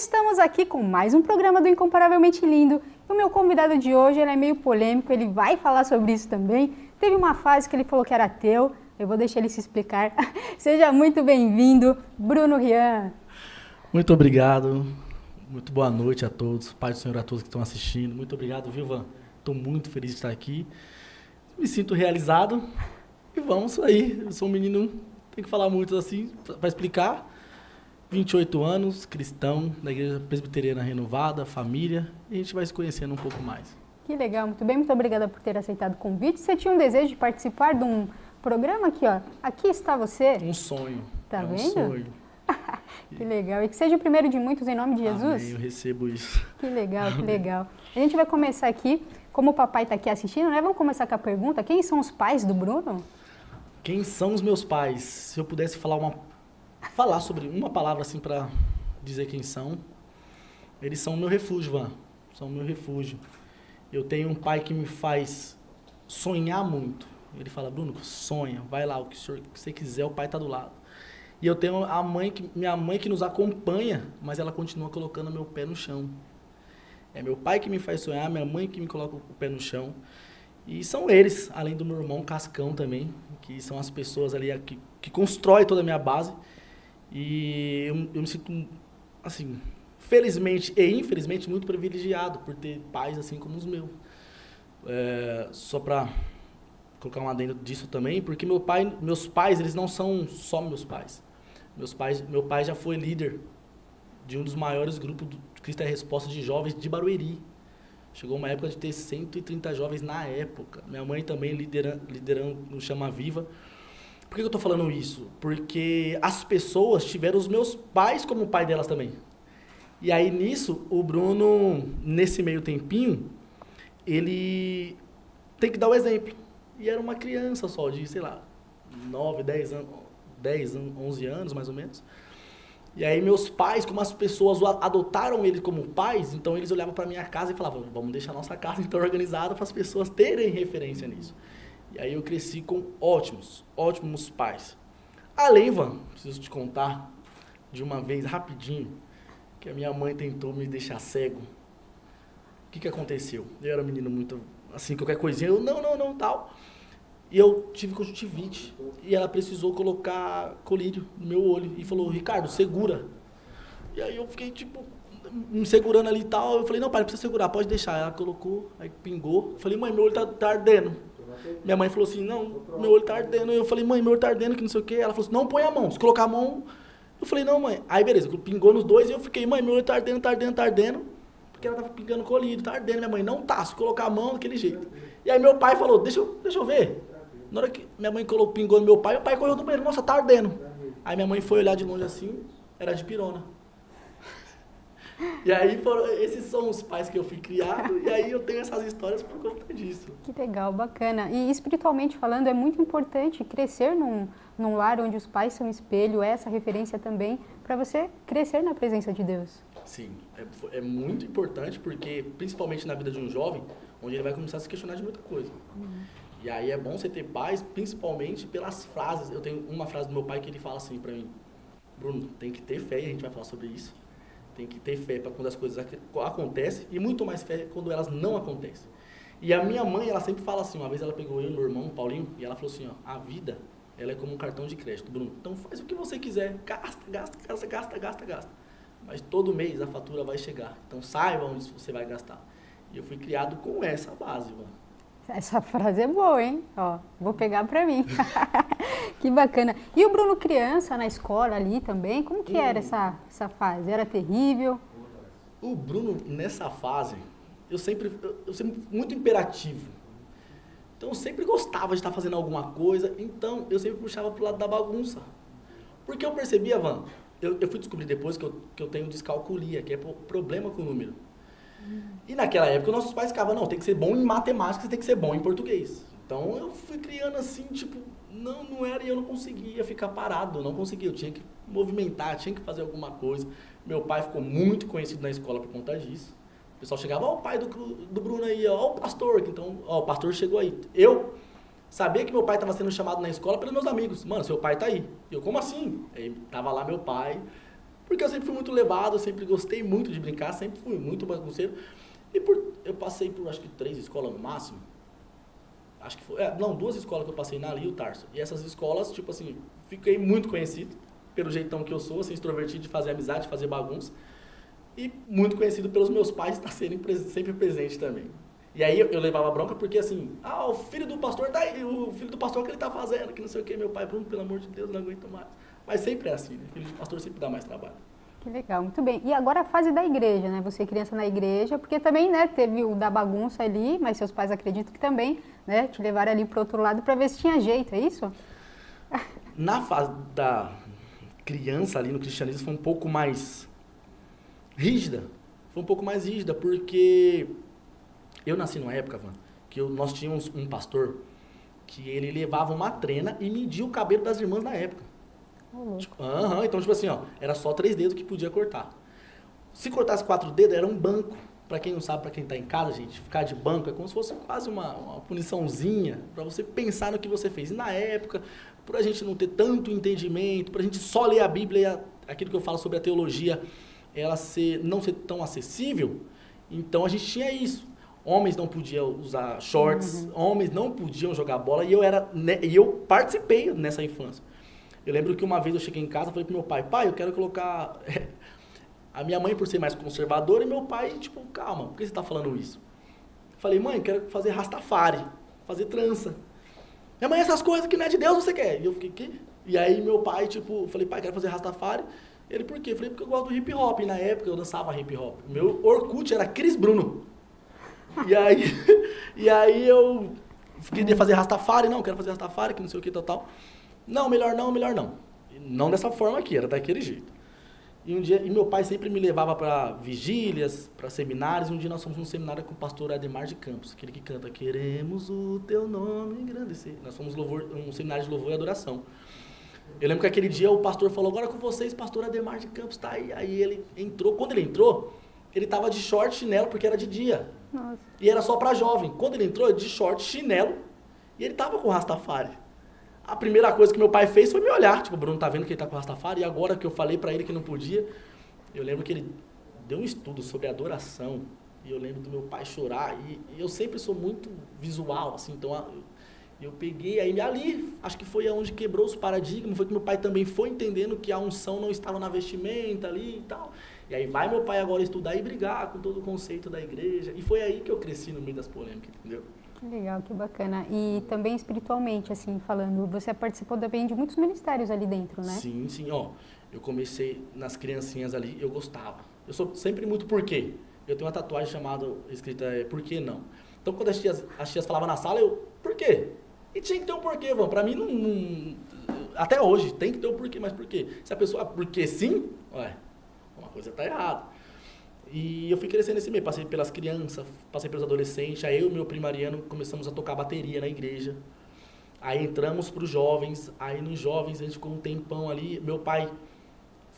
Estamos aqui com mais um programa do Incomparavelmente Lindo. O meu convidado de hoje ele é meio polêmico, ele vai falar sobre isso também. Teve uma fase que ele falou que era ateu, eu vou deixar ele se explicar. Seja muito bem-vindo, Bruno Rian. Muito obrigado, muito boa noite a todos, Pai do Senhor a todos que estão assistindo. Muito obrigado, viu, Van? Estou muito feliz de estar aqui, me sinto realizado e vamos aí. Eu sou um menino, tem que falar muito assim para explicar. 28 anos, cristão, da Igreja Presbiteriana Renovada, família, e a gente vai se conhecendo um pouco mais. Que legal, muito bem, muito obrigada por ter aceitado o convite. Você tinha um desejo de participar de um programa aqui, ó? Aqui está você. Um sonho. Tá vendo? Um sonho. Que legal, e que seja o primeiro de muitos em nome de Jesus. Amém, eu recebo isso. Que legal, que legal. A gente vai começar aqui, como o papai está aqui assistindo, né? Vamos começar com a pergunta, quem são os pais do Bruno? Quem são os meus pais? Se eu pudesse falar sobre uma palavra assim para dizer quem são, eles são o meu refúgio, Van. São o meu refúgio. Eu tenho um pai que me faz sonhar muito. Ele fala, Bruno, sonha, vai lá, o que você quiser, o pai está do lado. E eu tenho minha mãe que nos acompanha, mas ela continua colocando meu pé no chão. É meu pai que me faz sonhar, minha mãe que me coloca o pé no chão. E são eles, além do meu irmão Cascão também, que são as pessoas ali que constroem toda a minha base. E eu me sinto, assim, felizmente e infelizmente muito privilegiado por ter pais assim como os meus. Só para colocar um adendo disso também, porque meus pais, eles não são só meus pais. Meu pai já foi líder de um dos maiores grupos do Cristo é Resposta de jovens de Barueri. Chegou uma época de ter 130 jovens na época. Minha mãe também liderando no Chama Viva. Por que eu estou falando isso? Porque as pessoas tiveram os meus pais como pai delas também. E aí nisso, o Bruno, nesse meio tempinho, ele tem que dar o exemplo. E era uma criança só de, sei lá, 9, 10 anos, 11 anos mais ou menos. E aí meus pais, como as pessoas adotaram ele como pais, então eles olhavam para minha casa e falavam, vamos deixar a nossa casa então organizada para as pessoas terem referência nisso. E aí eu cresci com ótimos pais. Além, Van, preciso te contar de uma vez rapidinho, que a minha mãe tentou me deixar cego. O que aconteceu? Eu era um menino muito, assim, qualquer coisinha, eu não, tal. E eu tive conjuntivite. E ela precisou colocar colírio no meu olho. E falou, Ricardo, segura. E aí eu fiquei, tipo, me segurando ali e tal. Eu falei, não, pai, não precisa segurar, pode deixar. Ela colocou, aí pingou. Eu falei, mãe, meu olho tá ardendo. Minha mãe falou assim, não, meu olho tá ardendo. Eu falei, mãe, meu olho tá ardendo, que não sei o quê. Ela falou assim, não, põe a mão. Se colocar a mão... Eu falei, não, mãe. Aí, beleza, pingou nos dois e eu fiquei, mãe, meu olho tá ardendo. Porque ela tava pingando colírio, tá ardendo. Minha mãe, não tá, se colocar a mão daquele jeito. E aí meu pai falou, deixa eu ver. Na hora que minha mãe pingou no meu pai correu do banheiro, nossa, tá ardendo. Aí minha mãe foi olhar de longe assim, era de pirona. E aí esses são os pais que eu fui criado, e aí eu tenho essas histórias por conta disso. Que legal, bacana. E espiritualmente falando, é muito importante crescer num lar onde os pais são espelho, essa referência também, para você crescer na presença de Deus. Sim, é muito importante, porque principalmente na vida de um jovem, onde ele vai começar a se questionar de muita coisa. E aí é bom você ter paz, principalmente pelas frases. Eu tenho uma frase do meu pai que ele fala assim pra mim, Bruno, tem que ter fé, e a gente vai falar sobre isso. Tem que ter fé para quando as coisas acontecem, e muito mais fé quando elas não acontecem. E a minha mãe, ela sempre fala assim, uma vez ela pegou eu e meu irmão, Paulinho, e ela falou assim, ó, a vida, ela é como um cartão de crédito, Bruno. Então faz o que você quiser, gasta. Mas todo mês a fatura vai chegar. Então saiba onde você vai gastar. E eu fui criado com essa base, mano. Essa frase é boa, hein? Ó, vou pegar pra mim. Que bacana. E o Bruno criança na escola ali também, como que era essa fase? Era terrível? O Bruno, nessa fase, eu sempre muito imperativo. Então eu sempre gostava de estar fazendo alguma coisa, então eu sempre puxava pro lado da bagunça. Porque eu percebia, Van, eu fui descobrir depois que eu tenho descalculia, que é problema com o número. E naquela época nossos pais ficavam, não, tem que ser bom em matemática, você tem que ser bom em português. Então eu fui criando assim, tipo, não era e eu não conseguia ficar parado, não conseguia, eu tinha que movimentar, tinha que fazer alguma coisa. Meu pai ficou muito conhecido na escola por conta disso. O pessoal chegava, ó o pai do Bruno aí, ó o pastor, então, ó o pastor chegou aí. Eu sabia que meu pai estava sendo chamado na escola pelos meus amigos, mano, seu pai tá aí. Eu, como assim? Aí tava lá meu pai, Porque eu sempre fui muito levado, eu sempre gostei muito de brincar, sempre fui muito bagunceiro. E eu passei por, acho que 3 escolas no máximo. Acho que foi, não, 2 escolas que eu passei, na Ali e o Tarso. E essas escolas, tipo assim, fiquei muito conhecido pelo jeitão que eu sou, assim, extrovertido, de fazer amizade, de fazer bagunça. E muito conhecido pelos meus pais estar serem sempre presentes também. E aí eu levava bronca porque assim, o filho do pastor o filho do pastor que ele tá fazendo, que não sei o que, meu pai, Bruno, pelo amor de Deus, não aguento mais. Mas sempre é assim, né? Filho de pastor sempre dá mais trabalho. Que legal, muito bem. E agora a fase da igreja, né? Você criança na igreja, porque também, né, teve o da bagunça ali, mas seus pais acreditam que também, né, te levaram ali pro outro lado para ver se tinha jeito, é isso? Na fase da criança ali no cristianismo foi um pouco mais rígida. Foi um pouco mais rígida, porque eu nasci numa época, Van, que nós tínhamos um pastor que ele levava uma trena e media o cabelo das irmãs na época. Então, tipo assim, era só 3 dedos que podia cortar. Se cortasse 4 dedos, era um banco. Pra quem não sabe, pra quem tá em casa, gente, ficar de banco é como se fosse quase uma puniçãozinha pra você pensar no que você fez. E na época, por a gente não ter tanto entendimento, pra gente só ler a Bíblia, aquilo que eu falo sobre a teologia, ela não ser tão acessível, então a gente tinha isso. Homens não podiam usar shorts, homens não podiam jogar bola, e eu participei nessa infância. Eu lembro que uma vez eu cheguei em casa e falei pro meu pai, eu quero colocar... A minha mãe, por ser mais conservadora, e meu pai, tipo, calma, por que você tá falando isso? Eu falei, mãe, quero fazer rastafari, fazer trança. Minha mãe, essas coisas que não é de Deus, você quer? E eu fiquei, quê? E aí meu pai, tipo, falei, pai, quero fazer rastafari. Ele, por quê? Eu falei, porque eu gosto do hip hop. E na época eu dançava hip hop. Meu Orkut era Cris Bruno. E aí eu queria fazer rastafari, não, quero fazer rastafari, que não sei o que, tal. Não, melhor não, melhor não. Não dessa forma aqui, era daquele jeito. E meu pai sempre me levava para vigílias, para seminários. Um dia nós fomos num seminário com o pastor Ademar de Campos, aquele que canta Queremos o teu nome engrandecer. Nós fomos um seminário de louvor e adoração. Eu lembro que aquele dia o pastor falou, agora com vocês, pastor Ademar de Campos tá aí. Aí ele entrou, quando ele entrou, ele tava de short, chinelo, porque era de dia. Nossa. E era só para jovem. Quando ele entrou, de short, chinelo, e ele tava com rastafari. A primeira coisa que meu pai fez foi me olhar, tipo, o Bruno tá vendo que ele tá com rastafari, e agora que eu falei pra ele que não podia, eu lembro que ele deu um estudo sobre adoração, e eu lembro do meu pai chorar, e eu sempre sou muito visual, assim, então eu peguei, aí ali, acho que foi onde quebrou os paradigmas, foi que meu pai também foi entendendo que a unção não estava na vestimenta ali e tal, e aí vai meu pai agora estudar e brigar com todo o conceito da igreja, e foi aí que eu cresci no meio das polêmicas, entendeu? Que legal, que bacana. E também espiritualmente, assim, falando, você participou também de muitos ministérios ali dentro, né? Sim, eu comecei nas criancinhas ali, eu gostava. Eu sou sempre muito por quê. Eu tenho uma tatuagem escrita por que não. Então quando as tias falavam na sala, eu, por quê? E tinha que ter um porquê, Vão. Pra mim, até hoje, tem que ter um porquê, mas por quê? Se a pessoa, porque sim, uma coisa tá errada. E eu fui crescendo nesse meio, passei pelas crianças, passei pelos adolescentes, aí eu e meu primo Mariano começamos a tocar bateria na igreja. Aí entramos para os jovens, aí nos jovens a gente ficou um tempão ali, meu pai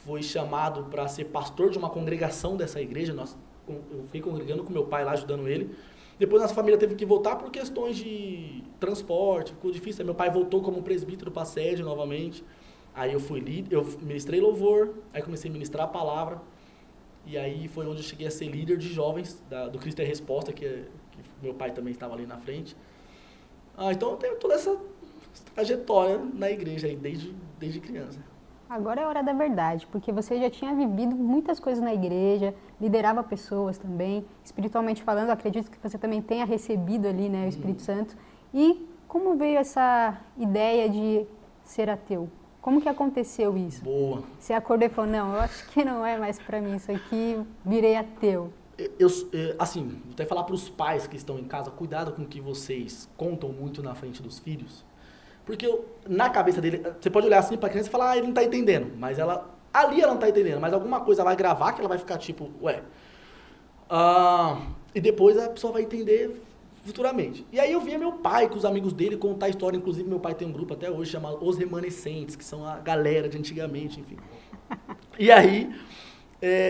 foi chamado para ser pastor de uma congregação dessa igreja, eu fui congregando com meu pai lá, ajudando ele. Depois nossa família teve que voltar por questões de transporte, ficou difícil, aí meu pai voltou como presbítero para a sede novamente. Aí eu ministrei louvor, aí comecei a ministrar a palavra. E aí foi onde eu cheguei a ser líder de jovens do Cristo é Resposta, que meu pai também estava ali na frente. Então eu tenho toda essa trajetória na igreja aí, desde criança. Agora é a hora da verdade, porque você já tinha vivido muitas coisas na igreja, liderava pessoas também, espiritualmente falando, acredito que você também tenha recebido ali, né, o Espírito Santo. E como veio essa ideia de ser ateu? Como que aconteceu isso? Boa. Você acordou e falou, não, eu acho que não é mais pra mim isso aqui, virei ateu. Assim, vou até falar para os pais que estão em casa, cuidado com o que vocês contam muito na frente dos filhos. Porque na cabeça dele, você pode olhar assim pra criança e falar, ele não tá entendendo. Mas ali ela não tá entendendo, mas alguma coisa ela vai gravar que ela vai ficar tipo, e depois a pessoa vai entender futuramente. E aí eu via meu pai com os amigos dele contar a história, inclusive meu pai tem um grupo até hoje chamado Os Remanescentes, que são a galera de antigamente, enfim. E aí,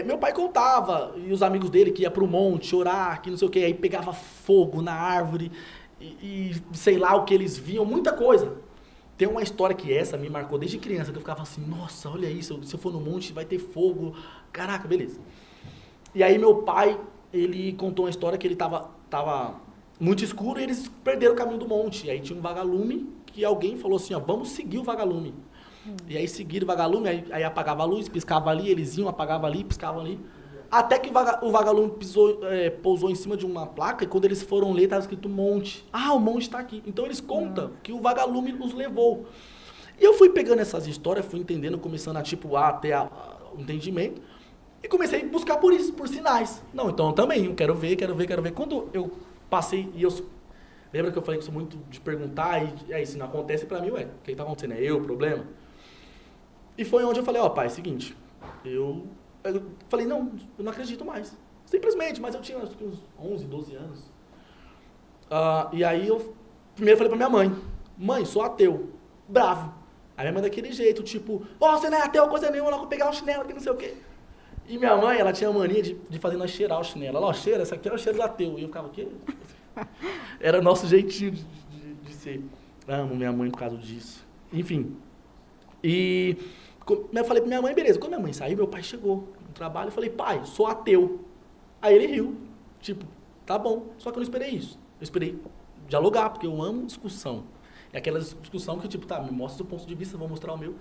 meu pai contava, e os amigos dele que ia pro monte orar, que não sei o que, aí pegava fogo na árvore, e sei lá o que eles viam, muita coisa. tem uma história que essa me marcou desde criança, que eu ficava assim, nossa, olha isso, se eu for no monte vai ter fogo, caraca, beleza. E aí meu pai, ele contou uma história que ele tava muito escuro e eles perderam o caminho do monte. E aí tinha um vagalume que alguém falou assim, ó, vamos seguir o vagalume. E aí seguiram o vagalume, aí apagava a luz, piscava ali, eles iam, apagavam ali, piscavam ali. Até que o vagalume pousou em cima de uma placa e quando eles foram ler, estava escrito monte. Ah, o monte está aqui. Então eles contam que o vagalume os levou. E eu fui pegando essas histórias, fui entendendo, começando a ter o entendimento. E comecei a buscar por isso, por sinais. Não, então eu também, eu quero ver. Quando eu passei, lembra que eu falei que eu sou muito de perguntar, e aí se não acontece pra mim, o que está acontecendo? É eu o problema? E foi onde eu falei, ó, pai, é o seguinte, eu falei, não, eu não acredito mais. Simplesmente, mas eu tinha acho que uns 11, 12 anos. E aí eu primeiro falei pra minha mãe, mãe, sou ateu, bravo. Aí minha mãe daquele jeito, tipo, você não é ateu, coisa nenhuma, eu vou pegar um chinelo aqui, não sei o quê. E minha mãe, ela tinha a mania de fazer nós cheirar o chinelo. Ela, cheira, essa aqui é o cheiro do ateu. E eu ficava, o quê? Era o nosso jeitinho de ser. Amo minha mãe por causa disso. Enfim. E eu falei pra minha mãe, beleza. Quando minha mãe saiu, meu pai chegou no trabalho. Eu falei, pai, sou ateu. Aí ele riu. Tipo, tá bom. Só que eu não esperei isso. Eu esperei dialogar, porque eu amo discussão. É aquela discussão que, tipo, tá, me mostra o seu ponto de vista, vou mostrar o meu.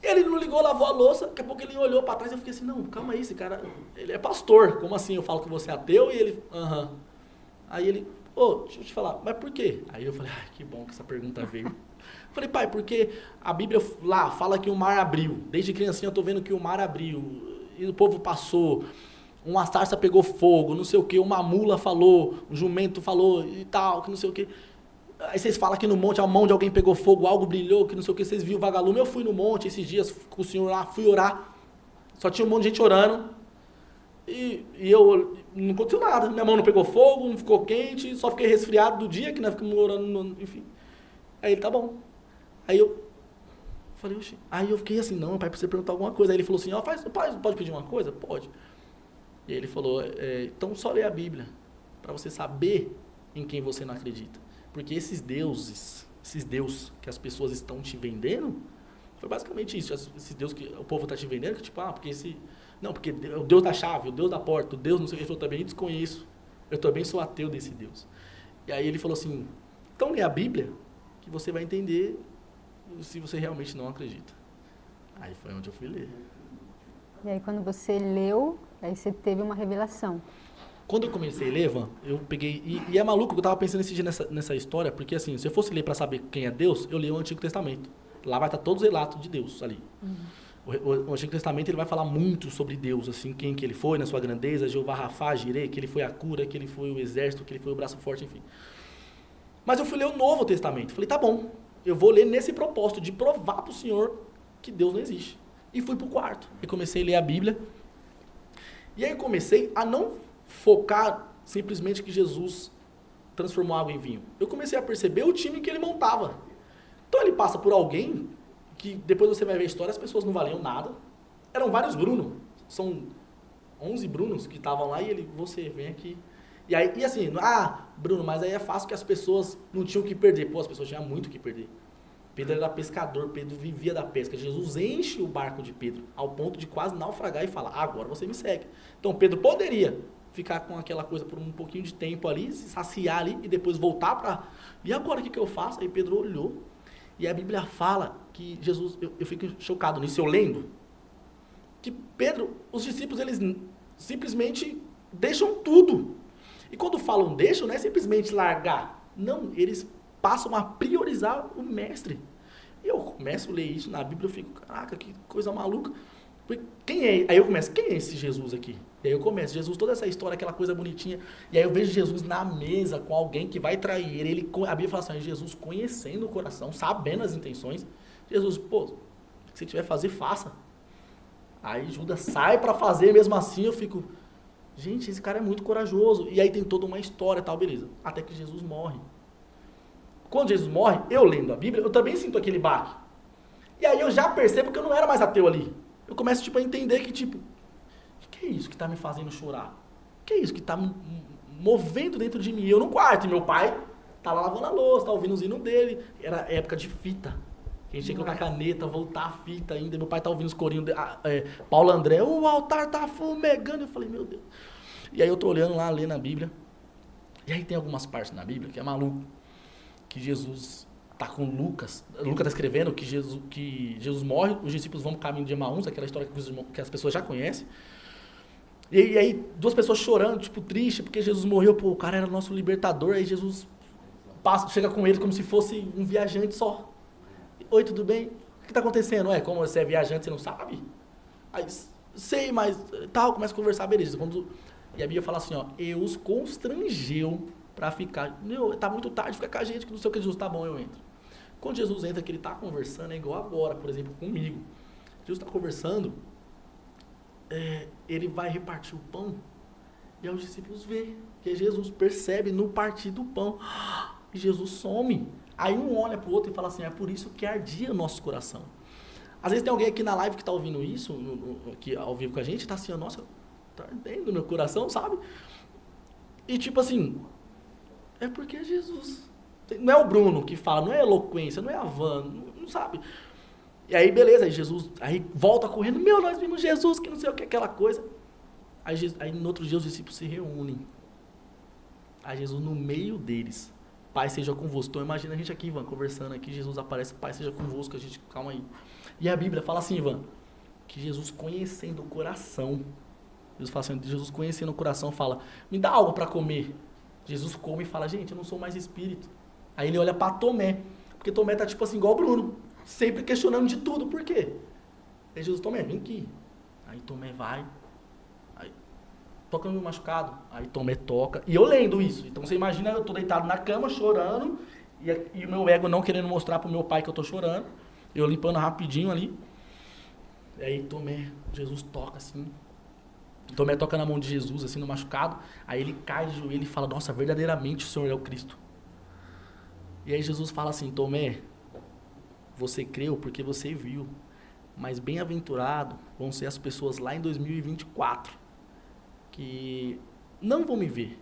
Ele não ligou, lavou a louça, daqui a pouco ele olhou pra trás e eu fiquei assim, não, calma aí, esse cara, ele é pastor, como assim? Eu falo que você é ateu e ele, Aí ele, deixa eu te falar, mas por quê? Aí eu falei, que bom que essa pergunta veio. Falei, pai, porque a Bíblia lá fala que o mar abriu, desde criancinha eu tô vendo que o mar abriu, e o povo passou, uma sarça pegou fogo, não sei o quê, uma mula falou, um jumento falou e tal, que não sei o quê. Aí vocês falam que no monte a mão de alguém pegou fogo, algo brilhou, que não sei o que, vocês viram o vagalume. Eu fui no monte esses dias com o senhor lá, fui orar. Só tinha um monte de gente orando. E eu não aconteceu nada. Minha mão não pegou fogo, não ficou quente, só fiquei resfriado do dia que nós ficamos orando, enfim. Aí ele, tá bom. Aí eu falei, oxi. Aí eu fiquei assim, não, pai, pra você perguntar alguma coisa. Aí ele falou assim, pode pedir uma coisa? Pode. E aí ele falou, então só lê a Bíblia, pra você saber em quem você não acredita. Porque esses deuses que as pessoas estão te vendendo, foi basicamente isso. Esses deuses que o povo está te vendendo, que tipo, porque porque o Deus da chave, o Deus da porta, o Deus não sei o que, ele falou, também desconheço. Eu também sou ateu desse Deus. E aí ele falou assim, então lê a Bíblia, que você vai entender se você realmente não acredita. Aí foi onde eu fui ler. E aí quando você leu, aí você teve uma revelação. Quando eu comecei a ler, Van, eu peguei... E é maluco que eu tava pensando esse dia nessa história, porque assim, se eu fosse ler para saber quem é Deus, eu leio o Antigo Testamento. Lá vai estar todos os relatos de Deus ali. O Antigo Testamento ele vai falar muito sobre Deus, assim, quem que ele foi, na sua grandeza, Jeová Rafá, Jireh, que ele foi a cura, que ele foi o exército, que ele foi o braço forte, enfim. Mas eu fui ler o Novo Testamento. Falei, tá bom, eu vou ler nesse propósito de provar para o Senhor que Deus não existe. E fui pro quarto. E comecei a ler a Bíblia. E aí eu comecei a não focar simplesmente que Jesus transformou água em vinho. Eu comecei a perceber o time que ele montava. Então ele passa por alguém que depois você vai ver a história, as pessoas não valiam nada. Eram vários Bruno. São 11 Brunos que estavam lá e ele, você, vem aqui. E aí, assim, Bruno, mas aí é fácil que as pessoas não tinham o que perder. Pô, as pessoas tinham muito o que perder. Pedro era pescador, Pedro vivia da pesca. Jesus enche o barco de Pedro ao ponto de quase naufragar e fala, agora você me segue. Então Pedro poderia ficar com aquela coisa por um pouquinho de tempo ali, se saciar ali e depois voltar para... E agora o que eu faço? Aí Pedro olhou e a Bíblia fala que Jesus... Eu fico chocado nisso, eu lendo, que Pedro, os discípulos, eles simplesmente deixam tudo. E quando falam deixam, não é simplesmente largar. Não, eles passam a priorizar o mestre. E eu começo a ler isso na Bíblia, eu fico, caraca, que coisa maluca. Quem é? Aí eu começo, quem é esse Jesus aqui? E aí eu começo, Jesus, toda essa história, aquela coisa bonitinha. E aí eu vejo Jesus na mesa com alguém que vai trair ele. A Bíblia fala assim, Jesus conhecendo o coração, sabendo as intenções. Jesus, pô, se você tiver que fazer, faça. Aí Judas sai para fazer, mesmo assim eu fico, gente, esse cara é muito corajoso. E aí tem toda uma história e tal, beleza. Até que Jesus morre. Quando Jesus morre, eu lendo a Bíblia, eu também sinto aquele baque. E aí eu já percebo que eu não era mais ateu ali. Eu começo, a entender que, o que é isso que está me fazendo chorar? O que é isso que está movendo dentro de mim? Eu no quarto, e meu pai tá lá lavando a louça, tá ouvindo os hinos dele. Era época de fita. A gente tinha que colocar caneta, voltar a fita ainda. Meu pai tá ouvindo os corinhos. Paulo André, o altar tá fumegando. Eu falei, meu Deus. E aí eu tô olhando lá, lendo a Bíblia. E aí tem algumas partes na Bíblia que é maluco. Que Jesus tá com Lucas. Lucas tá escrevendo que Jesus morre, os discípulos vão pro caminho de Emaús, aquela história que as pessoas já conhecem. E aí, duas pessoas chorando, tipo, triste, porque Jesus morreu, pô, o cara era o nosso libertador, aí Jesus chega com eles como se fosse um viajante só. Oi, tudo bem? O que tá acontecendo? Como você é viajante, você não sabe? Aí, sei, mas tal, começa a conversar, beleza. E a Bíblia fala assim, ó, e os constrangeu pra ficar, tá muito tarde, fica com a gente, que não sei o que, Jesus, tá bom, eu entro. Quando Jesus entra, que ele tá conversando, é igual agora, por exemplo, comigo. Jesus tá conversando, ele vai repartir o pão, e aí os discípulos vê que Jesus percebe no partir do pão, e Jesus some. Aí um olha pro outro e fala assim, é por isso que ardia o nosso coração. Às vezes tem alguém aqui na live que tá ouvindo isso, aqui ao vivo com a gente, tá assim, nossa, tá ardendo no meu coração, sabe? E tipo assim, é porque é Jesus. Não é o Bruno que fala, não é eloquência, não é a Van, não sabe? E aí, beleza, aí Jesus aí volta correndo, nós vimos Jesus, que não sei o que, aquela coisa. Aí no outro dia os discípulos se reúnem. Aí Jesus no meio deles, Pai seja convosco. Então imagina a gente aqui, Ivan, conversando aqui, Jesus aparece, Pai seja convosco, a gente, calma aí. E a Bíblia fala assim, Ivan, que Jesus conhecendo o coração, Jesus conhecendo o coração fala, me dá algo para comer. Jesus come e fala, gente, eu não sou mais espírito. Aí ele olha para Tomé, porque Tomé tá tipo assim, igual o Bruno, sempre questionando de tudo, por quê? Aí Jesus, Tomé, vem aqui. Aí Tomé vai, aí toca no meu machucado, aí Tomé toca, e eu lendo isso. Então você imagina, eu tô deitado na cama chorando, e o meu ego não querendo mostrar pro meu pai que eu tô chorando, eu limpando rapidinho ali. E aí Tomé, Jesus toca assim, Tomé toca na mão de Jesus, assim, no machucado, aí ele cai de joelho e fala, nossa, verdadeiramente o Senhor é o Cristo. E aí Jesus fala assim, Tomé, você creu porque você viu, mas bem-aventurado vão ser as pessoas lá em 2024, que não vão me ver,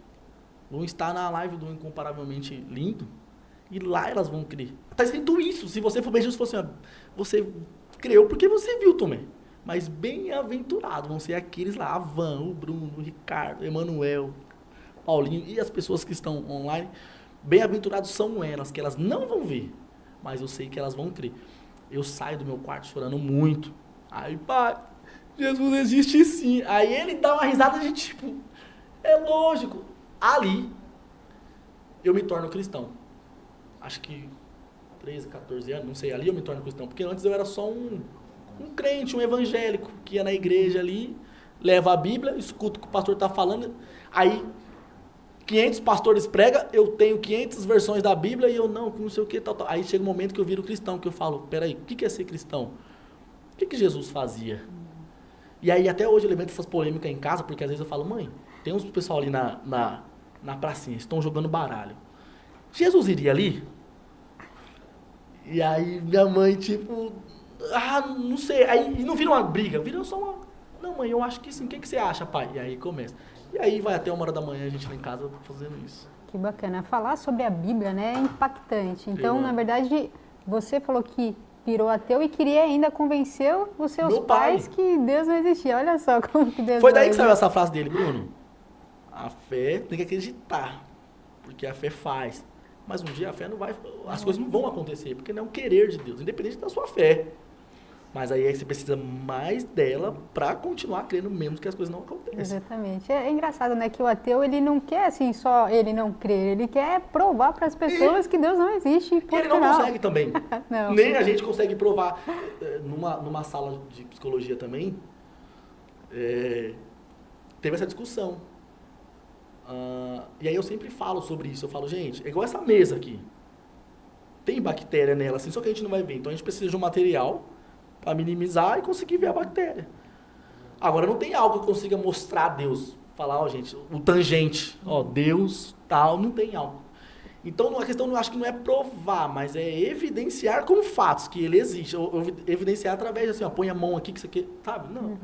vão estar na live do Incomparavelmente Lindo, e lá elas vão crer. Está escrito isso, se você for bem, Jesus falou assim, você creu porque você viu, Tomé. Mas bem-aventurados vão ser aqueles lá, a Van, o Bruno, o Ricardo, o Emanuel, Paulinho e as pessoas que estão online. Bem-aventurados são elas, que elas não vão ver, mas eu sei que elas vão crer. Eu saio do meu quarto chorando muito. Aí, pai, Jesus existe sim. Aí ele dá uma risada de tipo, é lógico. Ali, eu me torno cristão. Acho que 13, 14 anos, não sei, ali eu me torno cristão. Porque antes eu era só um crente, um evangélico, que ia na igreja ali, leva a Bíblia, escuta o que o pastor está falando, aí 500 pastores pregam, eu tenho 500 versões da Bíblia e eu não sei o que, tal. Aí chega um momento que eu viro cristão, que eu falo, peraí, o que é ser cristão? O que Jesus fazia? E aí até hoje eu levanto essas polêmicas em casa, porque às vezes eu falo, mãe, tem uns pessoal ali na pracinha, estão jogando baralho. Jesus iria ali? E aí minha mãe, tipo, não sei, aí não vira uma briga, vira só uma, não mãe, eu acho que sim, o que você acha, pai? E aí começa. E aí vai até 1h da manhã a gente lá em casa fazendo isso. Que bacana. Falar sobre a Bíblia, né, é impactante. Então, na verdade, você falou que virou ateu e queria ainda convencer os seus pais que Deus não existia. Olha só como que Deus... Foi daí que saiu essa frase dele, Bruno. A fé tem que acreditar, porque a fé faz. Mas um dia a fé não vai... As coisas não vão acontecer, porque não é um querer de Deus, independente da sua fé. Mas aí você precisa mais dela para continuar crendo mesmo que as coisas não aconteçam. Exatamente. É engraçado, né, que o ateu, ele não quer, assim, só ele não crer, ele quer provar para as pessoas que Deus não existe. E ele não consegue também. Não. Nem a gente consegue provar. Numa sala de psicologia também, teve essa discussão. E aí eu sempre falo sobre isso. Eu falo, gente, é igual essa mesa aqui. Tem bactéria nela, assim, só que a gente não vai ver. Então a gente precisa de um material para minimizar e conseguir ver a bactéria. Agora, não tem algo que consiga mostrar a Deus. Falar, gente, o tangente, Deus, tal, não tem algo. Então, a questão, eu acho que não é provar, mas é evidenciar com fatos que ele existe. Ou evidenciar através, assim, põe a mão aqui que isso aqui, sabe? Não.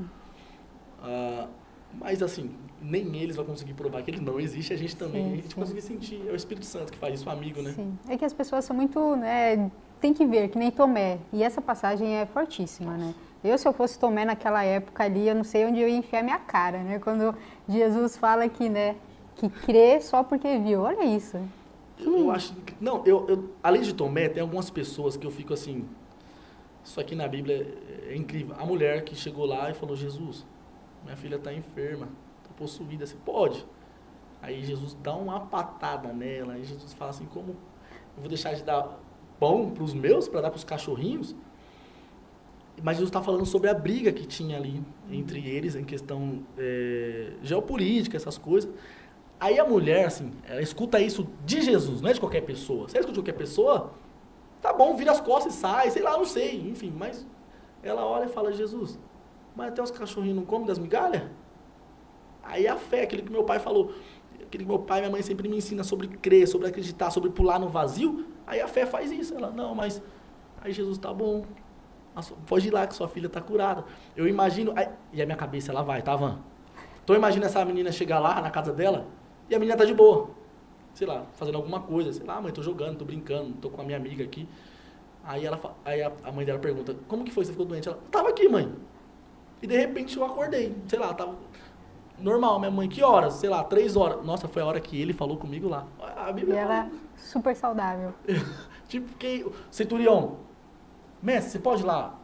Mas, assim, nem eles vão conseguir provar que ele não existe, a gente também. A gente consegue sentir. É o Espírito Santo que faz isso, o amigo, né? Sim. É que as pessoas são muito, né, tem que ver, que nem Tomé. E essa passagem é fortíssima, né? Se eu fosse Tomé naquela época ali, eu não sei onde eu ia enfiar minha cara, né? Quando Jesus fala que, né, que crê só porque viu. Olha isso. Eu acho... Não, além de Tomé, tem algumas pessoas que eu fico assim... Isso aqui na Bíblia é incrível. A mulher que chegou lá e falou, Jesus, minha filha está enferma, está possuída, você pode? Aí Jesus dá uma patada nela, aí Jesus fala assim, como eu vou deixar de dar pão para os meus, para dar para os cachorrinhos? Mas Jesus está falando sobre a briga que tinha ali entre eles, em questão geopolítica, essas coisas. Aí a mulher, assim, ela escuta isso de Jesus, não é de qualquer pessoa. Se ela escuta de qualquer pessoa, tá bom, vira as costas e sai, sei lá, não sei, enfim. Mas ela olha e fala, Jesus, mas até os cachorrinhos não comem das migalhas? Aí a fé, aquilo que meu pai falou, aquilo que meu pai e minha mãe sempre me ensinam sobre crer, sobre acreditar, sobre pular no vazio, aí a fé faz isso. Ela, não, mas aí Jesus, tá bom, pode ir lá que sua filha tá curada. Eu imagino, e a minha cabeça, ela vai, tá, Van? Então eu imagino essa menina chegar lá na casa dela e a menina tá de boa, sei lá, fazendo alguma coisa, sei lá, mãe, tô jogando, tô brincando, tô com a minha amiga aqui. Aí a mãe dela pergunta, como que foi, você ficou doente? Ela, tava aqui, mãe. E de repente eu acordei, sei lá, tava normal, minha mãe, que horas? Sei lá, 3 horas. Nossa, foi a hora que ele falou comigo lá. A Bíblia E ela super saudável. Tipo, que centurião, mestre, você pode ir lá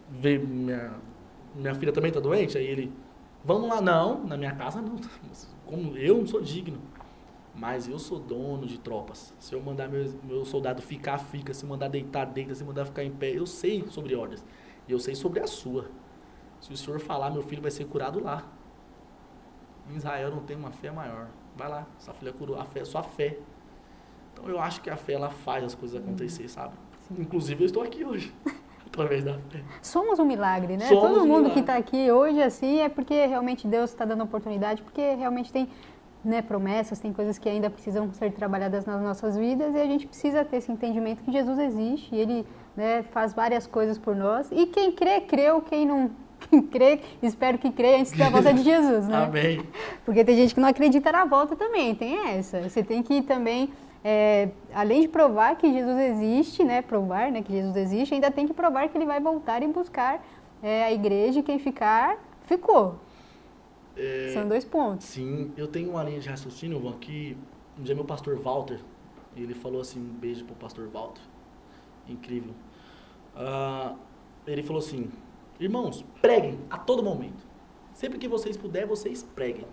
ver minha filha também tá doente? Aí ele, vamos lá. Não, na minha casa não. Como eu não sou digno. Mas eu sou dono de tropas. Se eu mandar meu soldado ficar, fica. Se mandar deitar, deita. Se mandar ficar em pé, eu sei sobre ordens. E eu sei sobre a sua. Se o senhor falar, meu filho vai ser curado lá. Em Israel não tem uma fé maior. Vai lá, sua filha curou. A fé é sua fé. Então eu acho que a fé, ela faz as coisas acontecer, sabe? Sim. Inclusive eu estou aqui hoje. Através da fé. Somos um milagre, né? Somos Todo mundo milagre. que está aqui hoje assim é porque realmente Deus está dando oportunidade, porque realmente tem, né, promessas, tem coisas que ainda precisam ser trabalhadas nas nossas vidas e a gente precisa ter esse entendimento que Jesus existe e Ele, né, faz várias coisas por nós. E quem crê, creu, quem não crê, espero que creia antes da volta de Jesus, né? Amém. Porque tem gente que não acredita na volta também, tem essa. Você tem que também, além de provar que Jesus existe, né, provar, né, que Jesus existe, ainda tem que provar que Ele vai voltar e buscar a igreja e quem ficar, ficou. São 2 pontos. Sim, eu tenho uma linha de raciocínio, Van, que um dia meu pastor Walter, ele falou assim, um beijo pro pastor Walter, incrível. Ele falou assim, irmãos, preguem a todo momento. Sempre que vocês puderem, vocês preguem.